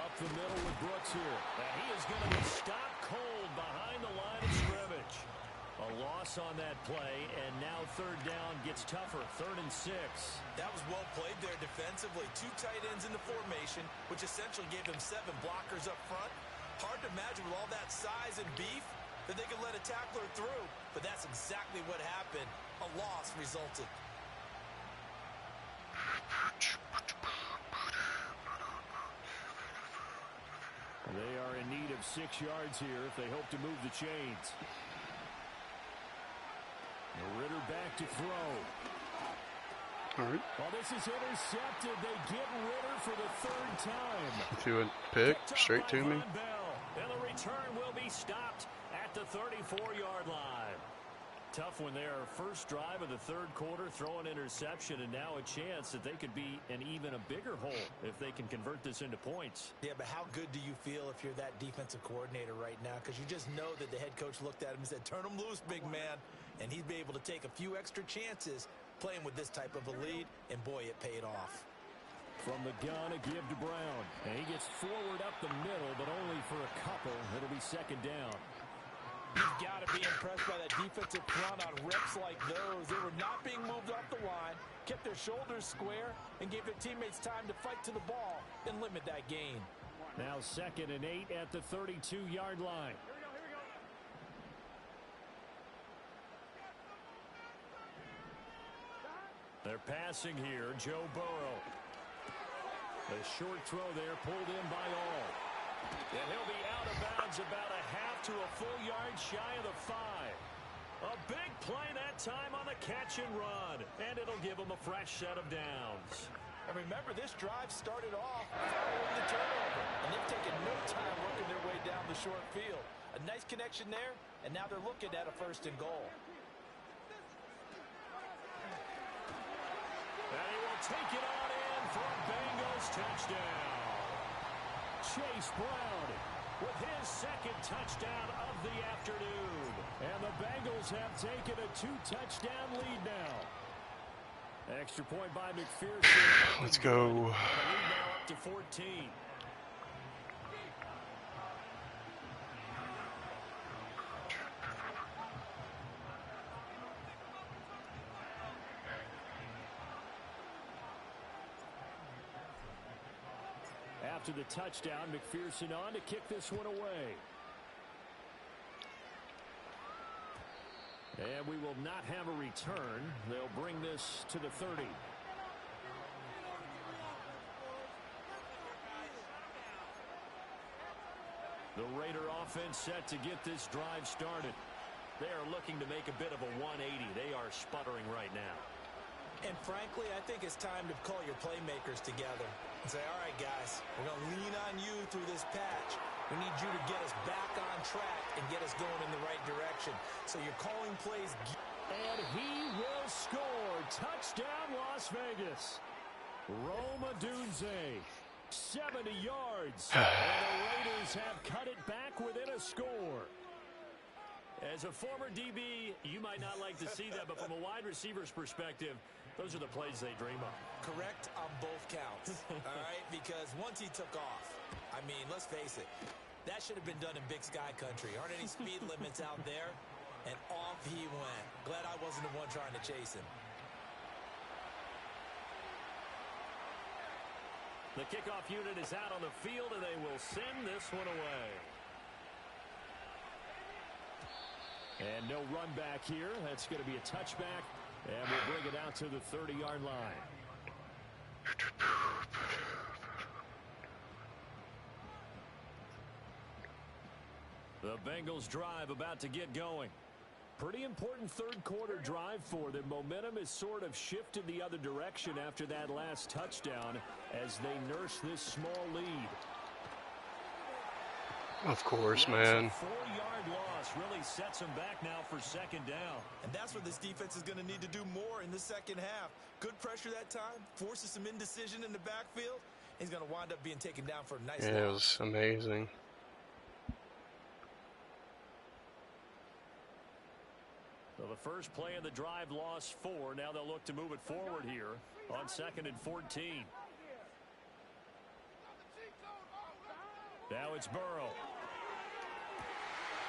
C: Up the middle with Brooks here. And he is going to be stopped cold behind the line of scrimmage. A loss on that play, and now 3rd down gets tougher. 3rd and 6.
D: That was well played there defensively. 2 tight ends in the formation, which essentially gave them 7 blockers up front. Hard to imagine with all that size and beef that they could let a tackler through, but that's exactly what happened. A loss resulted.
C: They are in need of 6 yards here if they hope to move the chains. Ritter back to throw.
A: All right.
C: Well, this is intercepted. They get Ritter for the third time.
A: To a pick, straight to me.
B: And the return will be stopped at the 34-yard line. Tough when their first drive of the third quarter, throw an interception, and now a chance that they could be in even a bigger hole if they can convert this into points.
D: Yeah, but how good do you feel if you're that defensive coordinator right now? Because you just know that the head coach looked at him and said, turn him loose, big man. And he'd be able to take a few extra chances playing with this type of a lead, and boy, it paid off.
C: From the gun, a give to Brown. And he gets forward up the middle, but only for a couple. It'll be second down.
D: You've got to be impressed by that defensive front on reps like those. They were not being moved off the line, kept their shoulders square, and gave their teammates time to fight to the ball and limit that gain.
C: Now 2nd and 8 at the 32-yard line.
B: They're passing here. Joe Burrow.
C: A short throw there pulled in by all.
B: And he'll be out of bounds about a half to a full yard shy of the 5. A big play that time on the catch and run. And it'll give them a fresh set of downs.
D: And remember, this drive started off following the turnover. And they've taken no time working their way down the short field. A nice connection there, and now they're looking at a 1st and goal.
B: And he will take it on in for a Bengals touchdown.
C: Chase Brown with his 2nd touchdown of the afternoon. And the Bengals have taken a 2-touchdown lead now. Extra point by McPherson.
A: Let's go.
B: The lead now up to 14.
C: After the touchdown, McPherson on to kick this one away. And we will not have a return. They'll bring this to the 30. The Raider offense set to get this drive started. They are looking to make a bit of a 180. They are sputtering right now.
D: And frankly, I think it's time to call your playmakers together and say, all right, guys, we're going to lean on you through this patch. We need you to get us back on track and get us going in the right direction. So you're calling plays.
C: And he will score. Touchdown, Las Vegas. Rome Odunze, 70 yards. And the Raiders have cut it back within a score.
B: As a former DB, you might not like to see that, but from a wide receiver's perspective, those are the plays they dream of.
D: Correct on both counts, all right? Because once he took off, I mean, let's face it, that should have been done in Big Sky country. Aren't any speed limits out there? And off he went. Glad I wasn't the one trying to chase him.
B: The kickoff unit is out on the field, and they will send this one away.
C: And no run back here. That's going to be a touchback. And we'll bring it out to the 30-yard line. The Bengals drive about to get going. Pretty important third quarter drive for them. Momentum has sort of shifted the other direction after that last touchdown as they nurse this small lead.
A: Of course, man.
B: 4-yard loss really sets them back now for 2nd down.
D: And that's what this defense is going to need to do more in the second half. Good pressure that time, forces some indecision in the backfield. He's going to wind up being taken down for a nice
A: It was amazing.
B: So the first play of the drive lost 4. Now they'll look to move it forward here on 2nd and 14. Now it's Burrow.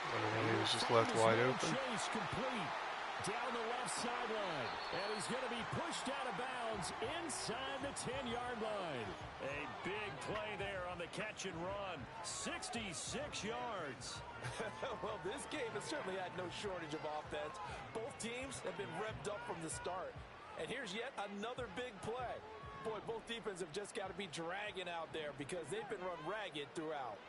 A: He was just left wide open.
C: Chase complete down the left sideline. And he's going to be pushed out of bounds inside the 10-yard line.
B: A big play there on the catch and run. 66 yards.
D: Well, this game has certainly had no shortage of offense. Both teams have been revved up from the start. And here's yet another big play. Boy, both defenses have just got to be dragging out there because they've been run ragged throughout.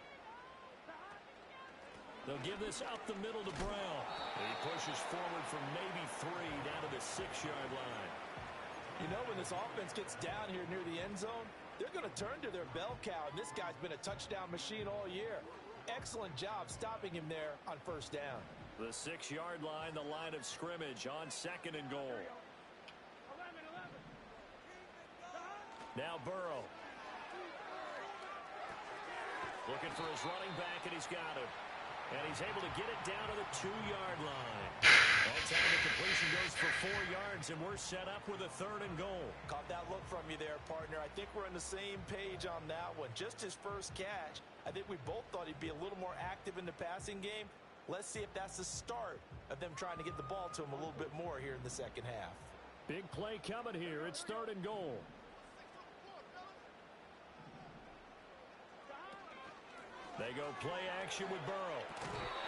C: They'll give this up the middle to Brown.
B: He pushes forward from maybe 3 down to the 6-yard line.
D: You know, when this offense gets down here near the end zone, they're going to turn to their bell cow, and this guy's been a touchdown machine all year. Excellent job stopping him there on first down.
B: The 6-yard line, the line of scrimmage on 2nd and goal. Now Burrow. Looking for his running back, and he's got him. And he's able to get it down to the 2-yard line. That time the completion goes for 4 yards, and we're set up with a 3rd and goal.
D: Caught that look from you there, partner. I think we're on the same page on that one. Just his first catch. I think we both thought he'd be a little more active in the passing game. Let's see if that's the start of them trying to get the ball to him a little bit more here in the second half.
C: Big play coming here. It's 3rd and goal. They go play action with Burrow.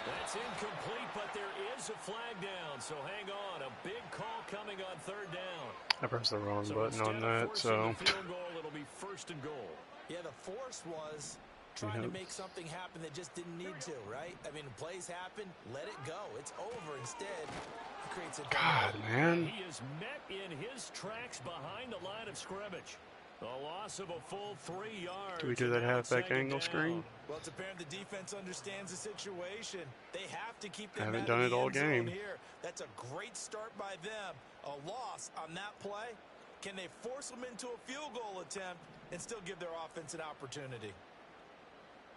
C: That's incomplete, but there is a flag down, so hang on. A big call coming on 3rd down.
A: I pressed the wrong button on that, so.
B: Field goal, it'll be 1st and goal.
D: Yeah, the force was trying to make something happen that just didn't need to, right? I mean, plays happen, let it go. It's over. Instead, it creates a...
A: God, man.
B: He is met in his tracks behind the line of scrimmage. A loss of a full 3 yards.
A: Do we do that halfback angle screen?
D: Well, it's apparent the defense understands the situation. They have to keep them
A: Haven't
D: out
A: done
D: of
A: it
D: the
A: all
D: end zone
A: game.
D: here. That's a great start by them. A loss on that play. Can they force them into a field goal attempt and still give their offense an opportunity?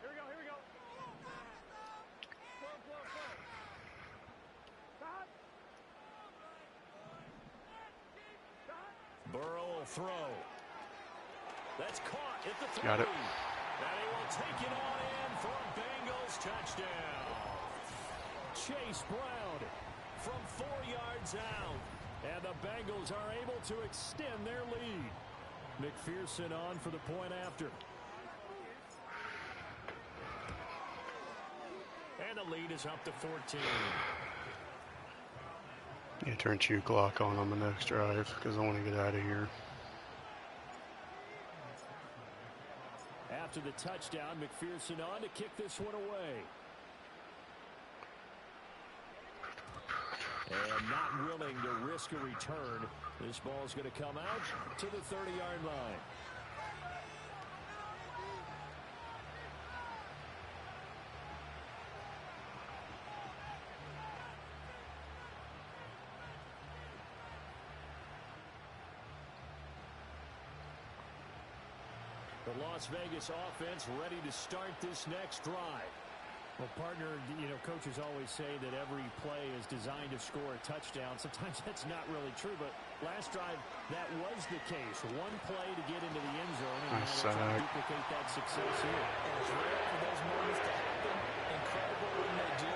C: Here we go, here we go.
B: Burrow will throw. That's caught at the 3.
A: Got it.
B: And he will take it on in for a Bengals touchdown.
C: Chase Brown
B: From 4 yards out.
C: and the Bengals are able to extend their lead. McPherson on for the point after. And the lead is up to 14.
A: Yeah, turn 2 clock on the next drive because I want to get out of here.
C: After the touchdown, McPherson on to kick this one away. And not willing to risk a return. This ball's going to come out to the 30-yard line. The Las Vegas offense ready to start this next drive. Well, partner, you know, coaches always say that every play is designed to score a touchdown. Sometimes that's not really true, but last drive, that was the case. One play to get into the end zone, and now they're trying to duplicate that success here.
D: And it's rare for those moments to happen. Incredible when they do.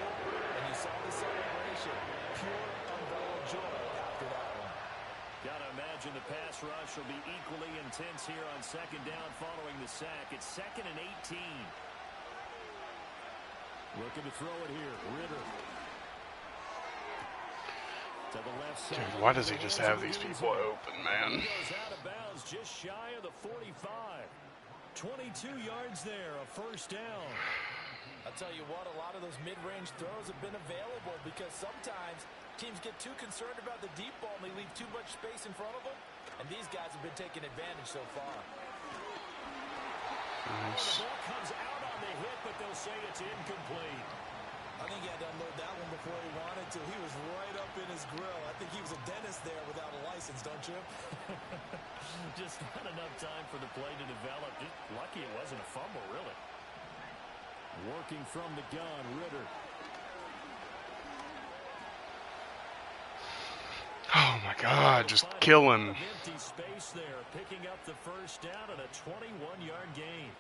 D: And you saw the celebration. Pure, unbridled joy after that one.
B: Got to imagine the pass rush will be equally intense here on 2nd down following the sack. It's 2nd and 18.
C: Looking to throw it here. Ritter. To the left side.
A: Dude, why does he just have these people open, man?
B: He goes out of bounds just shy of the 45. 22 yards there, a 1st down.
D: I'll tell you what, a lot of those mid-range throws have been available because sometimes teams get too concerned about the deep ball and they leave too much space in front of them. And these guys have been taking advantage so far.
A: Nice.
B: The ball comes out on the hit, but they'll say it's incomplete.
D: I think he had to unload that one before he wanted to. He was right up in his grill. I think he was a dentist there without a license, don't you?
B: Just not enough time for the play to develop. Just lucky it wasn't a fumble, really.
C: Working from the gun, Ritter.
A: Oh my God, just kill him.
B: Empty space there, picking up the 1st down and a 21-yard gain.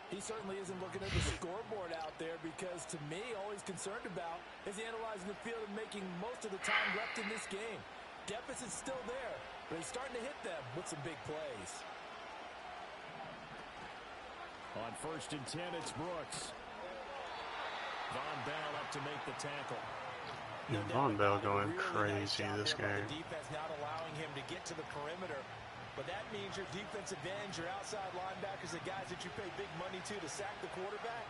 D: He certainly isn't looking at the scoreboard out there because, to me, all he's concerned about is analyzing the field and making most of the time left in this game. Deficit's still there, but he's starting to hit them with some big plays.
C: On 1st and 10, it's Brooks.
B: Von Bell up to make the tackle.
A: Yeah, Von Bell going crazy this game.
D: The defense not allowing him to get to the perimeter. But that means your defensive ends, your outside linebackers, the guys that you pay big money to sack the quarterback,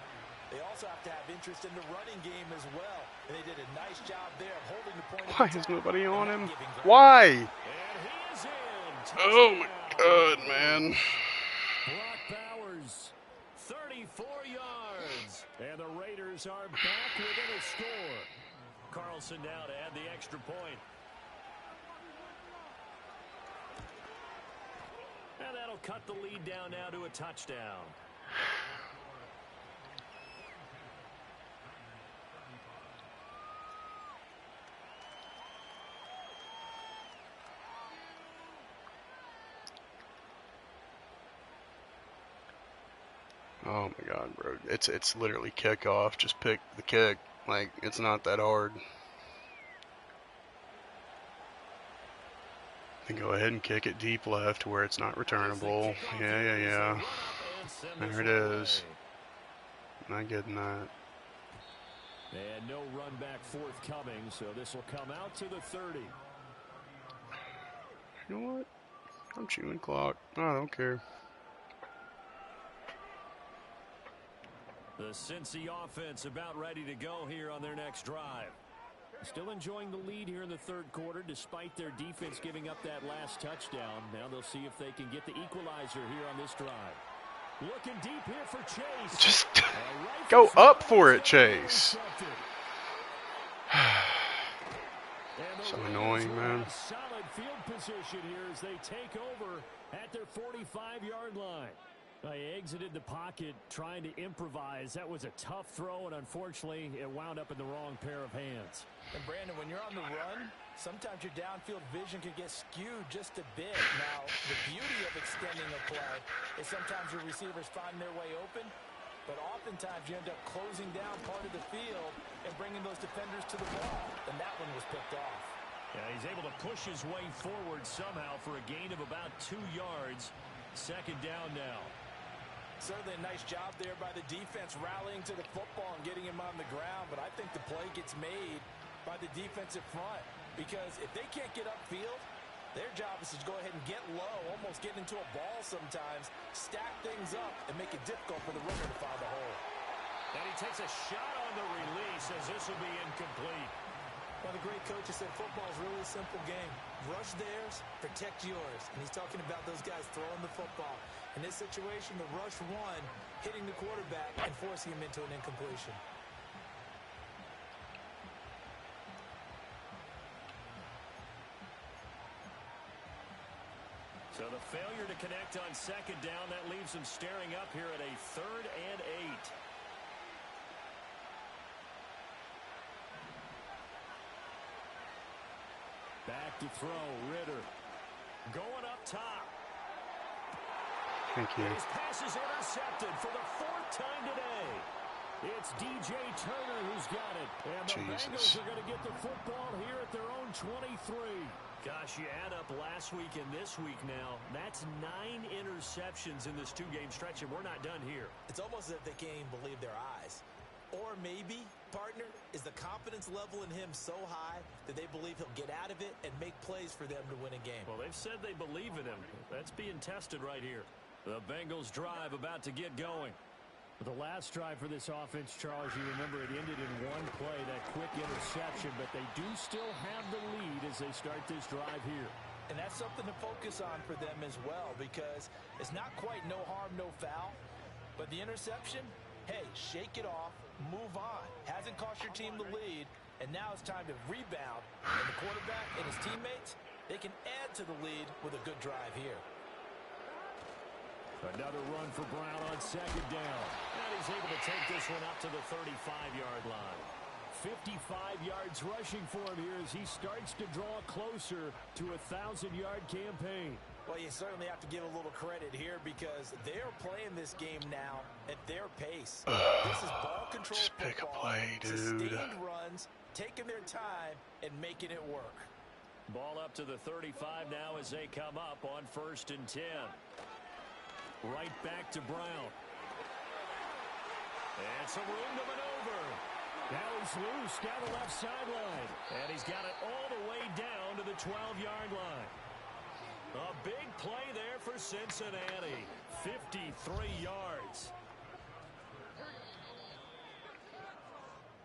D: they also have to have interest in the running game as well. And they did a nice job there of holding the point.
A: Why is nobody on him? Why?
B: And he is in.
A: Oh my God, man.
C: Brock Bowers, 34 yards. And the Raiders are back within a score. Carlson now to add the extra point. And that'll cut the lead down now to a touchdown.
A: Oh my God, bro. It's literally kickoff. Just pick the kick. Like, it's not that hard. Then go ahead and kick it deep left where it's not returnable. Yeah. There it is. Not getting that.
C: And no run back forthcoming, so this will come out to the 30.
A: You know what? I'm chewing clock. I don't care.
C: The Cincy offense about ready to go here on their next drive. Still enjoying the lead here in the third quarter despite their defense giving up that last touchdown. Now they'll see if they can get the equalizer here on this drive. Looking deep here for Chase.
A: Just go up for it, Chase. So annoying, man.
C: Solid field position here as they take over at their 45-yard line. They exited the pocket trying to improvise. That was a tough throw, and unfortunately, it wound up in the wrong pair of hands.
D: And Brandon, when you're on the run, sometimes your downfield vision can get skewed just a bit. Now, the beauty of extending a play is sometimes your receivers find their way open, but oftentimes you end up closing down part of the field and bringing those defenders to the ball, and that one was picked off.
C: Yeah, he's able to push his way forward somehow for a gain of about 2 yards. Second down now.
D: Certainly a nice job there by the defense rallying to the football and getting him on the ground, but I think the play gets made by the defensive front because if they can't get upfield, their job is to go ahead and get low, almost get into a ball sometimes, stack things up, and make it difficult for the runner to find the hole.
C: And he takes a shot on the release as this will be incomplete.
D: Well, the great coach has said football is really a simple game. Rush theirs, protect yours. And he's talking about those guys throwing the football. In this situation, the rush one, hitting the quarterback and forcing him into an incompletion.
C: So the failure to connect on second down, that leaves them staring up here at a 3rd and 8. Back to throw, Ritter. Going up top.
A: Thank you.
C: His pass is intercepted for the 4th time today. It's DJ Turner who's got it. And the Bengals are going to get the football here at their own 23. Gosh, you add up last week and this week now. That's 9 interceptions in this 2-game stretch, and we're not done here.
D: It's almost as if they can't even believe their eyes. Or maybe, partner, is the confidence level in him so high that they believe he'll get out of it and make plays for them to win a game.
C: Well, they've said they believe in him. That's being tested right here. The Bengals drive about to get going. The last drive for this offense, Charles, you remember it ended in one play, that quick interception, but they do still have the lead as they start this drive here.
D: And that's something to focus on for them as well because it's not quite no harm, no foul, but the interception, hey, shake it off, move on. Hasn't cost your team the lead, and now it's time to rebound. And the quarterback and his teammates, they can add to the lead with a good drive here.
C: Another run for Brown on second down. And he's able to take this one up to the 35-yard line. 55 yards rushing for him here as he starts to draw closer to a 1,000-yard campaign.
D: Well, you certainly have to give a little credit here because they're playing this game now at their pace. This is ball control
A: Just pick
D: football,
A: a play, dude.
D: sustained runs, taking their time and making it work.
C: Ball up to the 35 now as they come up on 1st and 10. Right back to Brown. And some room to maneuver. Now he's loose down the left sideline. And he's got it all the way down to the 12-yard line. A big play there for Cincinnati. 53 yards.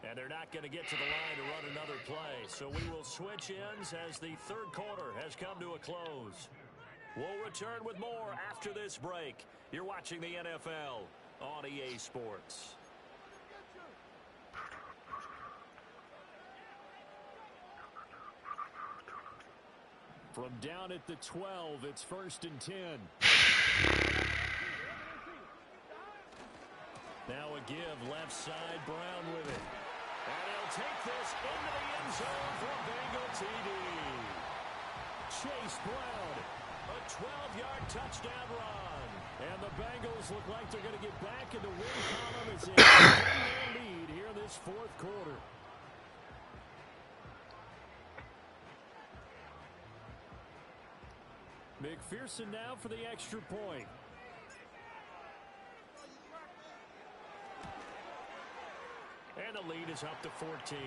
C: And they're not going to get to the line to run another play. So we will switch ends as the third quarter has come to a close.
B: We'll return with more after this break. You're watching the NFL on EA Sports.
C: From down at the 12, it's 1st and 10. Now a give, left side, Brown with it. And he'll take this into the end zone for a Bengal TD. Chase Brown, a 12-yard touchdown run. And the Bengals look like they're going to get back in the win column as they extend their lead here in this 4th quarter. McPherson now for the extra point. And the lead is up to 14.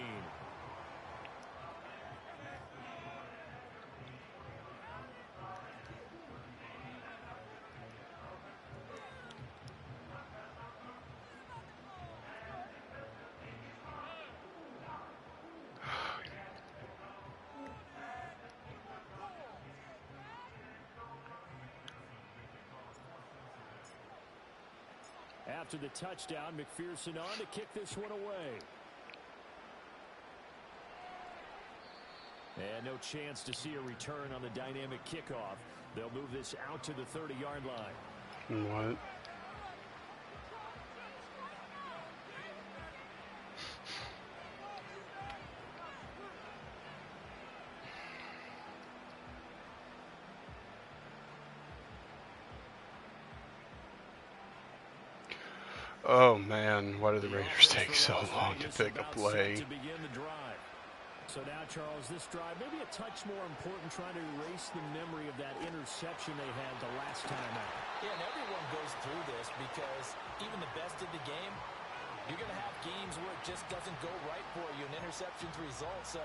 C: After the touchdown, McPherson on to kick this one away. And no chance to see a return on the dynamic kickoff. They'll move this out to the 30-yard line.
A: What? Oh man, why do the Raiders take so long to pick a play?
C: So now, Charles, this drive maybe a touch more important, trying to erase the memory of that interception they had the last time out.
D: Yeah, and everyone goes through this because even the best in the game, you're going to have games where it just doesn't go right for you, and interceptions result. So,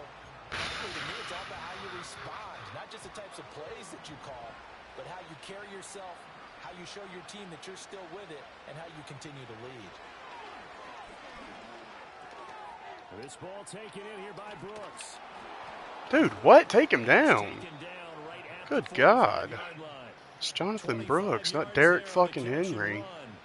D: frankly, to me, it's all about how you respond, not just the types of plays that you call, but how you carry yourself, how you show your team that you're still with it, and how you continue to lead.
C: This ball taken in here by Brooks.
A: Dude, what? Take him down. Good God. It's Jonathan Brooks, not Derek fucking Henry.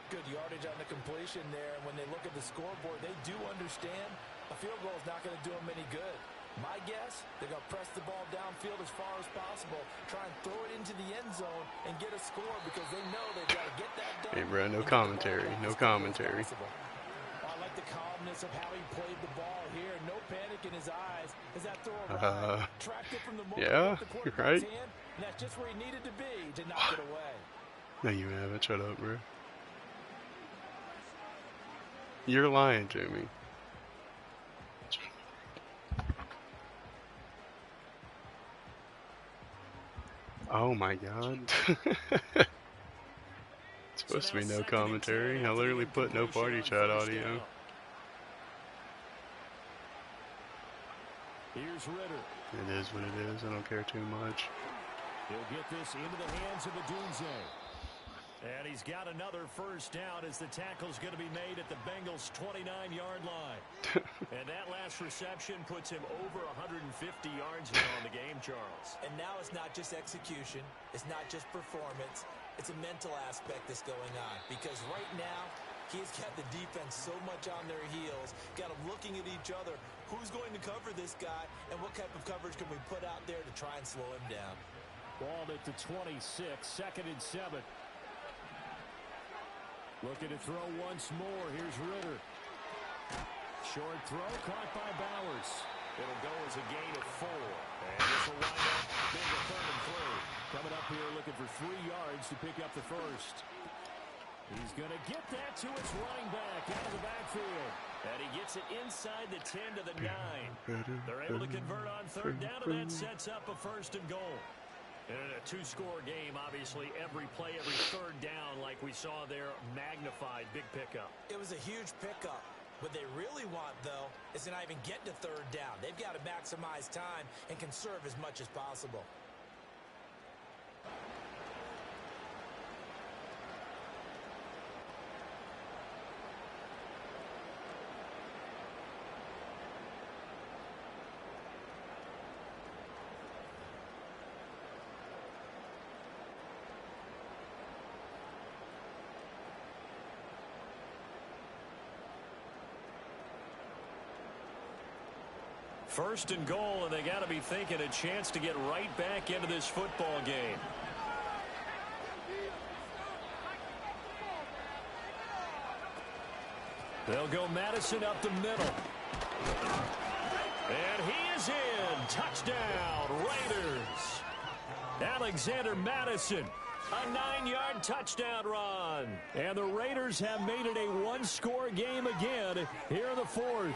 D: Good yardage on the completion there. And when they look at the scoreboard, they do understand a field goal is not going to do them any good. My guess, they're going to press the ball downfield as far as possible, try and throw it into the end zone and get a score because they know they've got to get that done.
A: Hey, bro, no commentary. No commentary.
D: I like the calmness of how he played the ball here. No panic in his eyes as that throw arrived. Tracked it from the moment
A: yeah,
D: the
A: you're right.
D: hand, and that's just where he needed to be to knock it away.
A: No, you haven't. Shut up, bro. You're lying to me. Oh my God. It's supposed to be no commentary. I literally put no party chat audio.
C: Here's Ritter.
A: It is what it is. I don't care too much.
C: He'll get this into the hands of Adunze. And he's got another first down as the tackle's going to be made at the Bengals' 29-yard line. And that last reception puts him over 150 yards now on the game, Charles.
D: And now it's not just execution. It's not just performance. It's a mental aspect that's going on. Because right now, he's got the defense so much on their heels, got them looking at each other. Who's going to cover this guy, and what type of coverage can we put out there to try and slow him down?
C: Ball at the 26, 2nd and 7. Looking to throw once more. Here's Ritter. Short throw caught by Bowers. It'll go as a gain of 4. And this will wind up being a 3rd and 3. Coming up here looking for 3 yards to pick up the first. He's going to get that to his running back out of the backfield. And he gets it inside the 10 to the 9. They're able to convert on 3rd down, and that sets up a 1st and goal. And in a 2-score game, obviously, every play, every 3rd down, like we saw there, magnified. Big pickup.
D: It was a huge pickup. What they really want, though, is to not even get to 3rd down. They've got to maximize time and conserve as much as possible.
B: First and goal, and they got to be thinking a chance to get right back into this football game. They'll go Madison up the middle. And he is in. Touchdown, Raiders. Alexander Madison, a 9-yard touchdown run. And the Raiders have made it a one-score game again here in the fourth.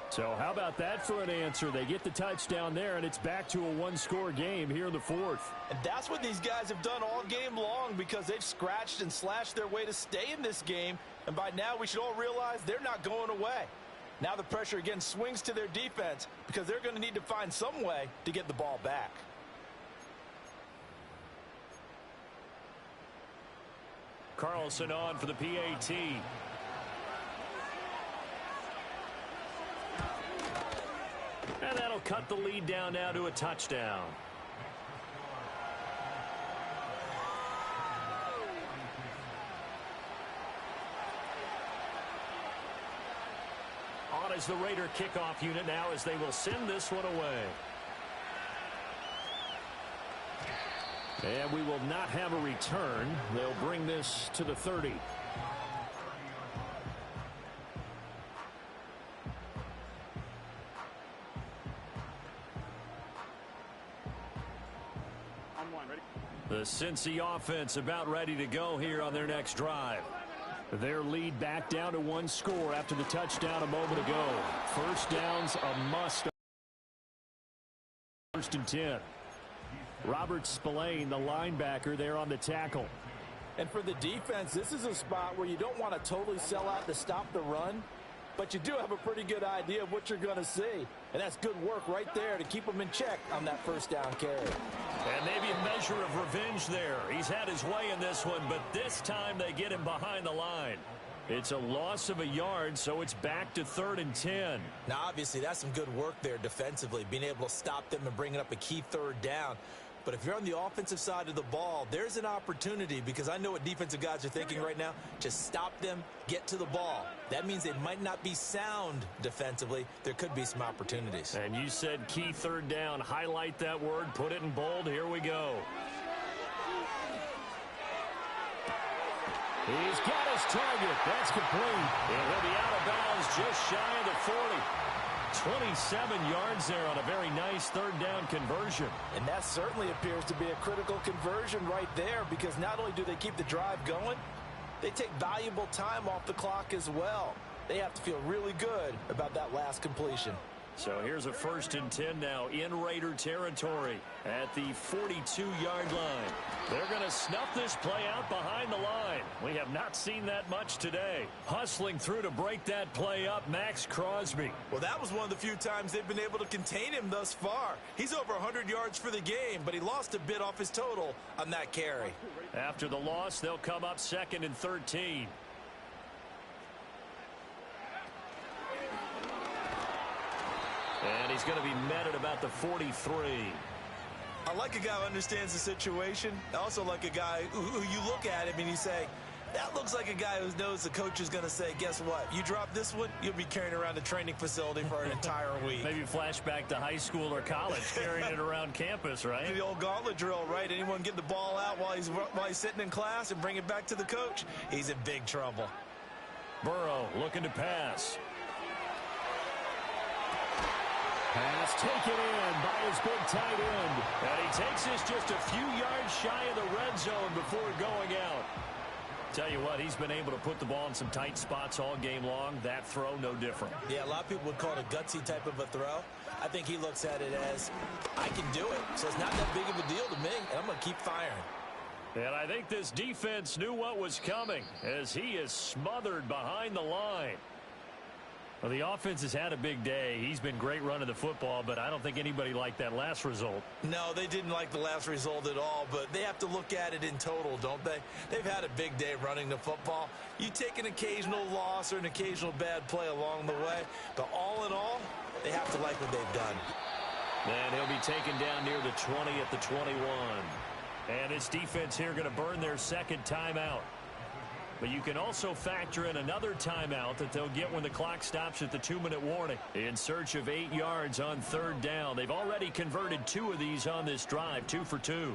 B: So how about that for an answer? They get the touchdown there, and it's back to a one-score game here in the fourth.
D: And that's what these guys have done all game long, because they've scratched and slashed their way to stay in this game. And by now, we should all realize they're not going away. Now the pressure again swings to their defense, because they're going to need to find some way to get the ball back.
B: Carlson on for the PAT. And that'll cut the lead down now to a touchdown. On as the Raider kickoff unit now, as they will send this one away. And we will not have a return. They'll bring this to the 30. The Cincy offense about ready to go here on their next drive. Their lead back down to one score after the touchdown a moment ago. First down's a must. First and 10. Robert Spillane, the linebacker, there on the tackle.
D: And for the defense, this is a spot where you don't want to totally sell out to stop the run, but you do have a pretty good idea of what you're going to see. And that's good work right there to keep them in check on that first down carry.
B: And maybe a measure of revenge there. He's had his way in this one, but this time they get him behind the line. It's a loss of a yard, so it's back to 3rd and 10.
D: Now, obviously, that's some good work there defensively, being able to stop them and bringing up a key third down. But if you're on the offensive side of the ball, there's an opportunity, because I know what defensive guys are thinking right now. Just stop them, get to the ball. That means they might not be sound defensively. There could be some opportunities.
B: And you said key third down. Highlight that word. Put it in bold. Here we go. He's got his target. That's complete. And he'll be out of bounds just shy of the 40. 27 yards there on a very nice third down conversion.
D: And that certainly appears to be a critical conversion right there, because not only do they keep the drive going, they take valuable time off the clock as well. They have to feel really good about that last completion.
B: So here's a 1st and 10 now in Raider territory at the 42-yard line. They're going to snuff this play out behind the line. We have not seen that much today. Hustling through to break that play up, Max Crosby.
D: Well, that was one of the few times they've been able to contain him thus far. He's over 100 yards for the game, but he lost a bit off his total on that carry.
B: After the loss, they'll come up 2nd and 13. And he's going to be met at about the 43.
D: I like a guy who understands the situation. I also like a guy who you look at him and you say, that looks like a guy who knows the coach is going to say, guess what? You drop this one, you'll be carrying around the training facility for an entire week.
B: Maybe flashback to high school or college, carrying it around campus, right?
D: The old gauntlet drill, right? Anyone get the ball out while he's sitting in class and bring it back to the coach? He's in big trouble.
B: Burrow looking to pass.
C: Pass taken in by his big tight end.
B: And he takes this just a few yards shy of the red zone before going out. Tell you what, he's been able to put the ball in some tight spots all game long. That throw, no different.
D: Yeah, a lot of people would call it a gutsy type of a throw. I think he looks at it as, I can do it. So it's not that big of a deal to me, and I'm going to keep firing.
B: And I think this defense knew what was coming as he is smothered behind the line. Well, the offense has had a big day. He's been great running the football, but I don't think anybody liked that last result.
D: No, they didn't like the last result at all, but they have to look at it in total, don't they? They've had a big day running the football. You take an occasional loss or an occasional bad play along the way, but all in all, they have to like what they've done.
B: And he'll be taken down near the 20 at the 21. And his defense here going to burn their second timeout.
C: But you can also factor in another timeout that they'll get when the clock stops at the 2-minute warning. In search of 8 yards on 3rd down. They've already converted 2 of these on this drive, 2 for 2.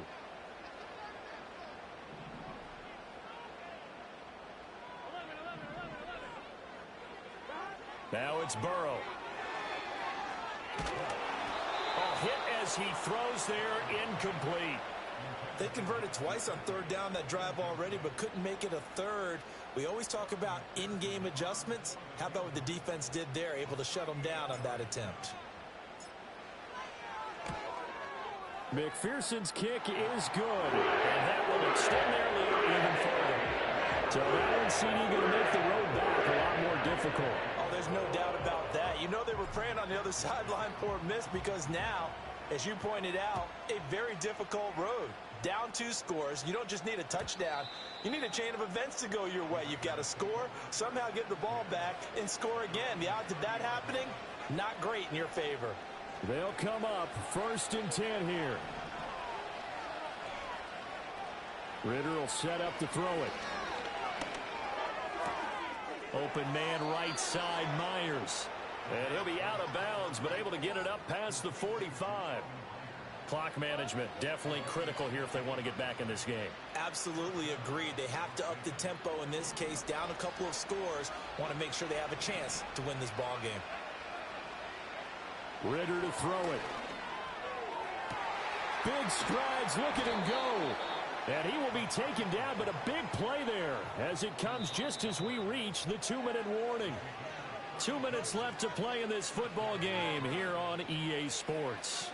C: Now it's Burrow. A hit as he throws there, incomplete.
D: They converted twice on 3rd down that drive already, but couldn't make it a 3rd. We always talk about in-game adjustments. How about what the defense did there, able to shut them down on that attempt?
C: McPherson's kick is good, and that will extend their lead even further. So that one CD going to make the road back a lot more difficult.
D: Oh, there's no doubt about that. You know they were praying on the other sideline for a miss because now, as you pointed out, a very difficult road. Down 2 scores. You don't just need a touchdown. You need a chain of events to go your way. You've got to score, somehow get the ball back, and score again. The odds of that happening, not great in your favor.
C: They'll come up 1st and 10 here. Ritter will set up to throw it. Open man right side, Myers. And he'll be out of bounds, but able to get it up past the 45. Clock management definitely critical here if they want to get back in this game.
D: Absolutely agreed. They have to up the tempo in this case, down a couple of scores. Want to make sure they have a chance to win this ball game.
C: Ritter to throw it. Big strides, look at him go. And he will be taken down, but a big play there as it comes just as we reach the 2-minute warning. 2 minutes left to play in this football game here on EA Sports.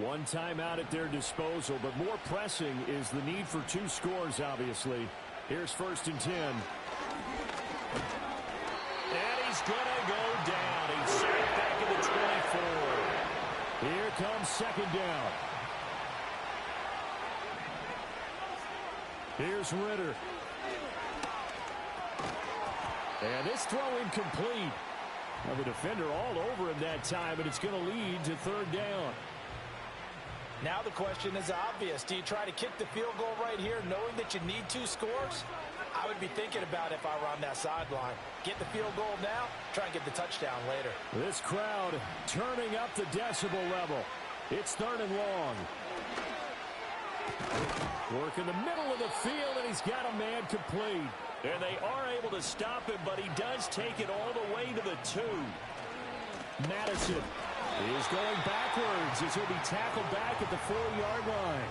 C: One timeout at their disposal, but more pressing is the need for 2 scores, obviously. Here's 1st and 10. And he's going to go down. He's sacked back at the 24. Here comes 2nd down. Here's Ritter. And this throw incomplete. Now the defender all over him that time, but it's going to lead to 3rd down.
D: Now the question is obvious. Do you try to kick the field goal right here knowing that you need 2 scores? I would be thinking about it if I were on that sideline. Get the field goal now, try and get the touchdown later.
C: This crowd turning up the decibel level. It's 3rd and long. Work in the middle of the field, and he's got a man complete. And they are able to stop him, but he does take it all the way to the 2. Madison is going backwards as he'll be tackled back at the 4-yard line.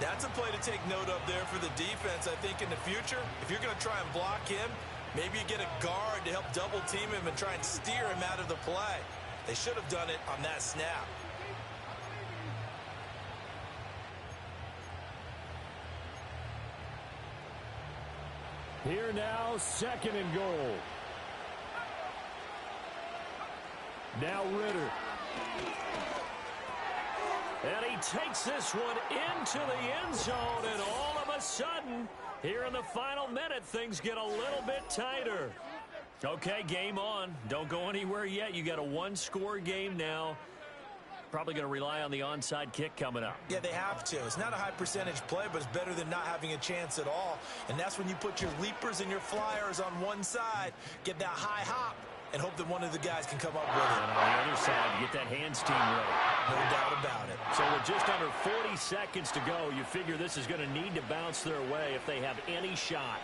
D: That's a play to take note of there for the defense. I think in the future, if you're going to try and block him, maybe you get a guard to help double team him and try and steer him out of the play. They should have done it on that snap.
C: Here now, 2nd and goal. Now Ritter. And he takes this one into the end zone, and all of a sudden, here in the final minute, things get a little bit tighter. Okay, game on. Don't go anywhere yet. You got a 1-score game now. Probably going to rely on the onside kick coming up.
D: Yeah, they have to. It's not a high percentage play, but it's better than not having a chance at all. And that's when you put your leapers and your flyers on one side, get that high hop, and hope that one of the guys can come up with it.
C: And on the other side, you get that hands team ready.
D: No doubt about it.
C: So with just under 40 seconds to go, you figure this is going to need to bounce their way if they have any shot.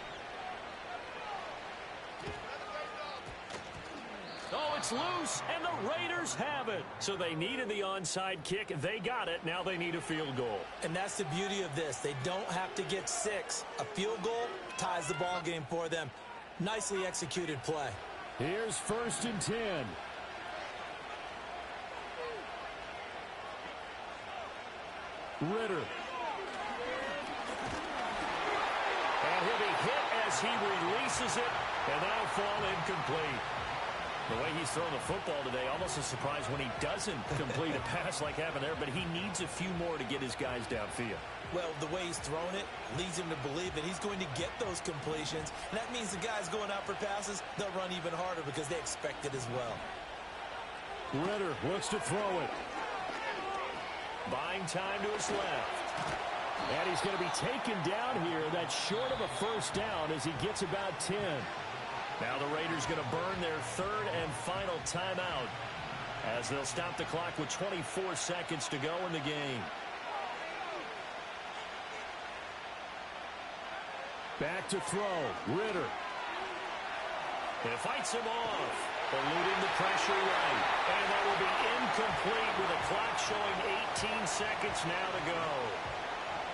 C: Oh, it's loose, and the Raiders have it. So they needed the onside kick. They got it. Now they need a field goal.
D: And that's the beauty of this. They don't have to get 6. A field goal ties the ball game for them. Nicely executed play.
C: Here's 1st and 10. Ritter. And he'll be hit as he releases it, and that'll fall incomplete. The way he's throwing the football today, almost a surprise when he doesn't complete a pass like happened there, but he needs a few more to get his guys downfield.
D: Well, the way he's thrown it leads him to believe that he's going to get those completions. And that means the guys going out for passes, they'll run even harder because they expect it as well.
C: Ritter looks to throw it. Buying time to his left. And he's going to be taken down here. That's short of a first down as he gets about 10. Now the Raiders going to burn their third and final timeout as they'll stop the clock with 24 seconds to go in the game. Back to throw. Ritter. It fights him off. Eluding the pressure right. And that will be incomplete with a clock showing 18 seconds now to go.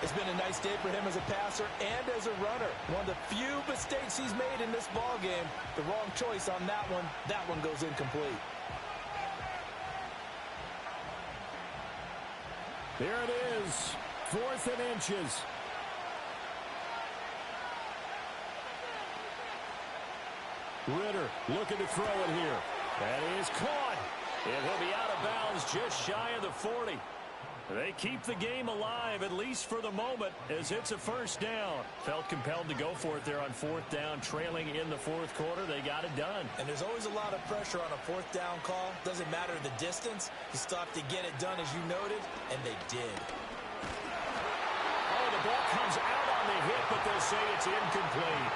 D: It's been a nice day for him as a passer and as a runner. One of the few mistakes he's made in this ball game. The wrong choice on that one. That one goes incomplete.
C: There it is. 4th and inches. Ritter looking to throw it here. That is caught. And he'll be out of bounds just shy of the 40. They keep the game alive, at least for the moment, as it's a first down. Felt compelled to go for it there on 4th down, trailing in the 4th quarter. They got it done.
D: And there's always a lot of pressure on a 4th down call. Doesn't matter the distance. You stop to get it done, as you noted, and they did.
C: Oh, the ball comes out on the hit, but they'll say it's incomplete.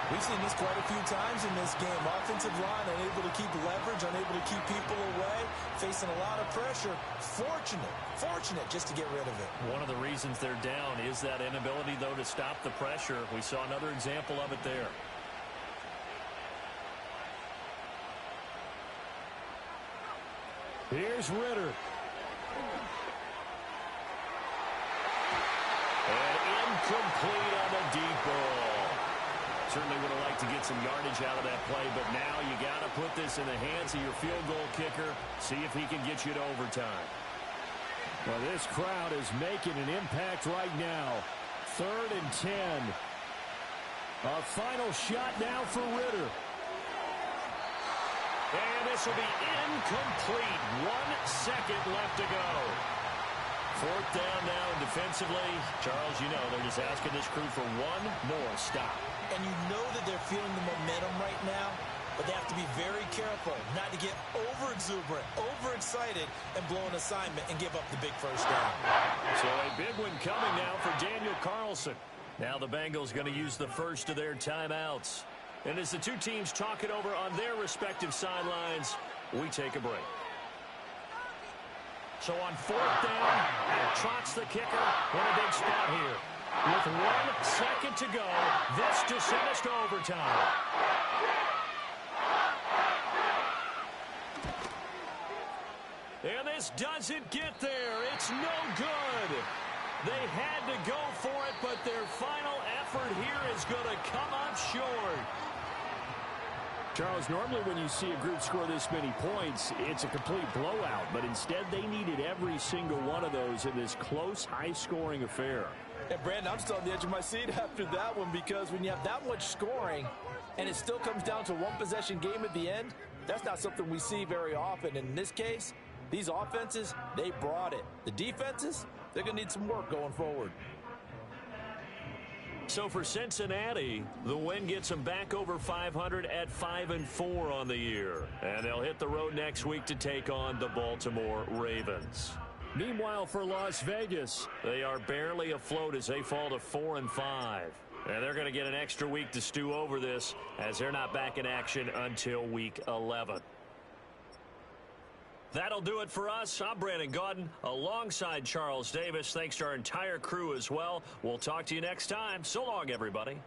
D: We've seen this quite a few times in this game. Offensive line unable to keep leverage, unable to keep people away, facing a lot of pressure. Fortunate just to get rid of it.
C: One of the reasons they're down is that inability, though, to stop the pressure. We saw another example of it there. Here's Ritter. And incomplete on the deep ball. Certainly would have liked to get some yardage out of that play, but now you got to put this in the hands of your field goal kicker. See if he can get you to overtime. Well, this crowd is making an impact right now. 3rd and 10. A final shot now for Ritter. And this will be incomplete. 1 second left to go. 4th down now, and defensively, Charles, you know, they're just asking this crew for one more stop.
D: And you know that they're feeling the momentum right now, but they have to be very careful not to get over-exuberant, overexcited, and blow an assignment and give up the big first down.
C: So a big one coming now for Daniel Carlson. Now the Bengals going to use the first of their timeouts. And as the two teams talk it over on their respective sidelines, we take a break. So on 4th down, trots the kicker in a big spot here. With 1 second to go, this to send us to overtime. And this doesn't get there. It's no good. They had to go for it, but their final effort here is going to come up short. Charles, normally when you see a group score this many points, it's a complete blowout. But instead, they needed every single one of those in this close, high-scoring affair.
D: And, Brandon, I'm still on the edge of my seat after that one, because when you have that much scoring and it still comes down to one possession game at the end, that's not something we see very often. And in this case, these offenses, they brought it. The defenses, they're going to need some work going forward. So for Cincinnati, the win gets them back over 500 at 5-4 on the year. And they'll hit the road next week to take on the Baltimore Ravens. Meanwhile, for Las Vegas, they are barely afloat as they fall to 4-5. And they're going to get an extra week to stew over this, as they're not back in action until week 11. That'll do it for us. I'm Brandon Gaudin alongside Charles Davis. Thanks to our entire crew as well. We'll talk to you next time. So long, everybody.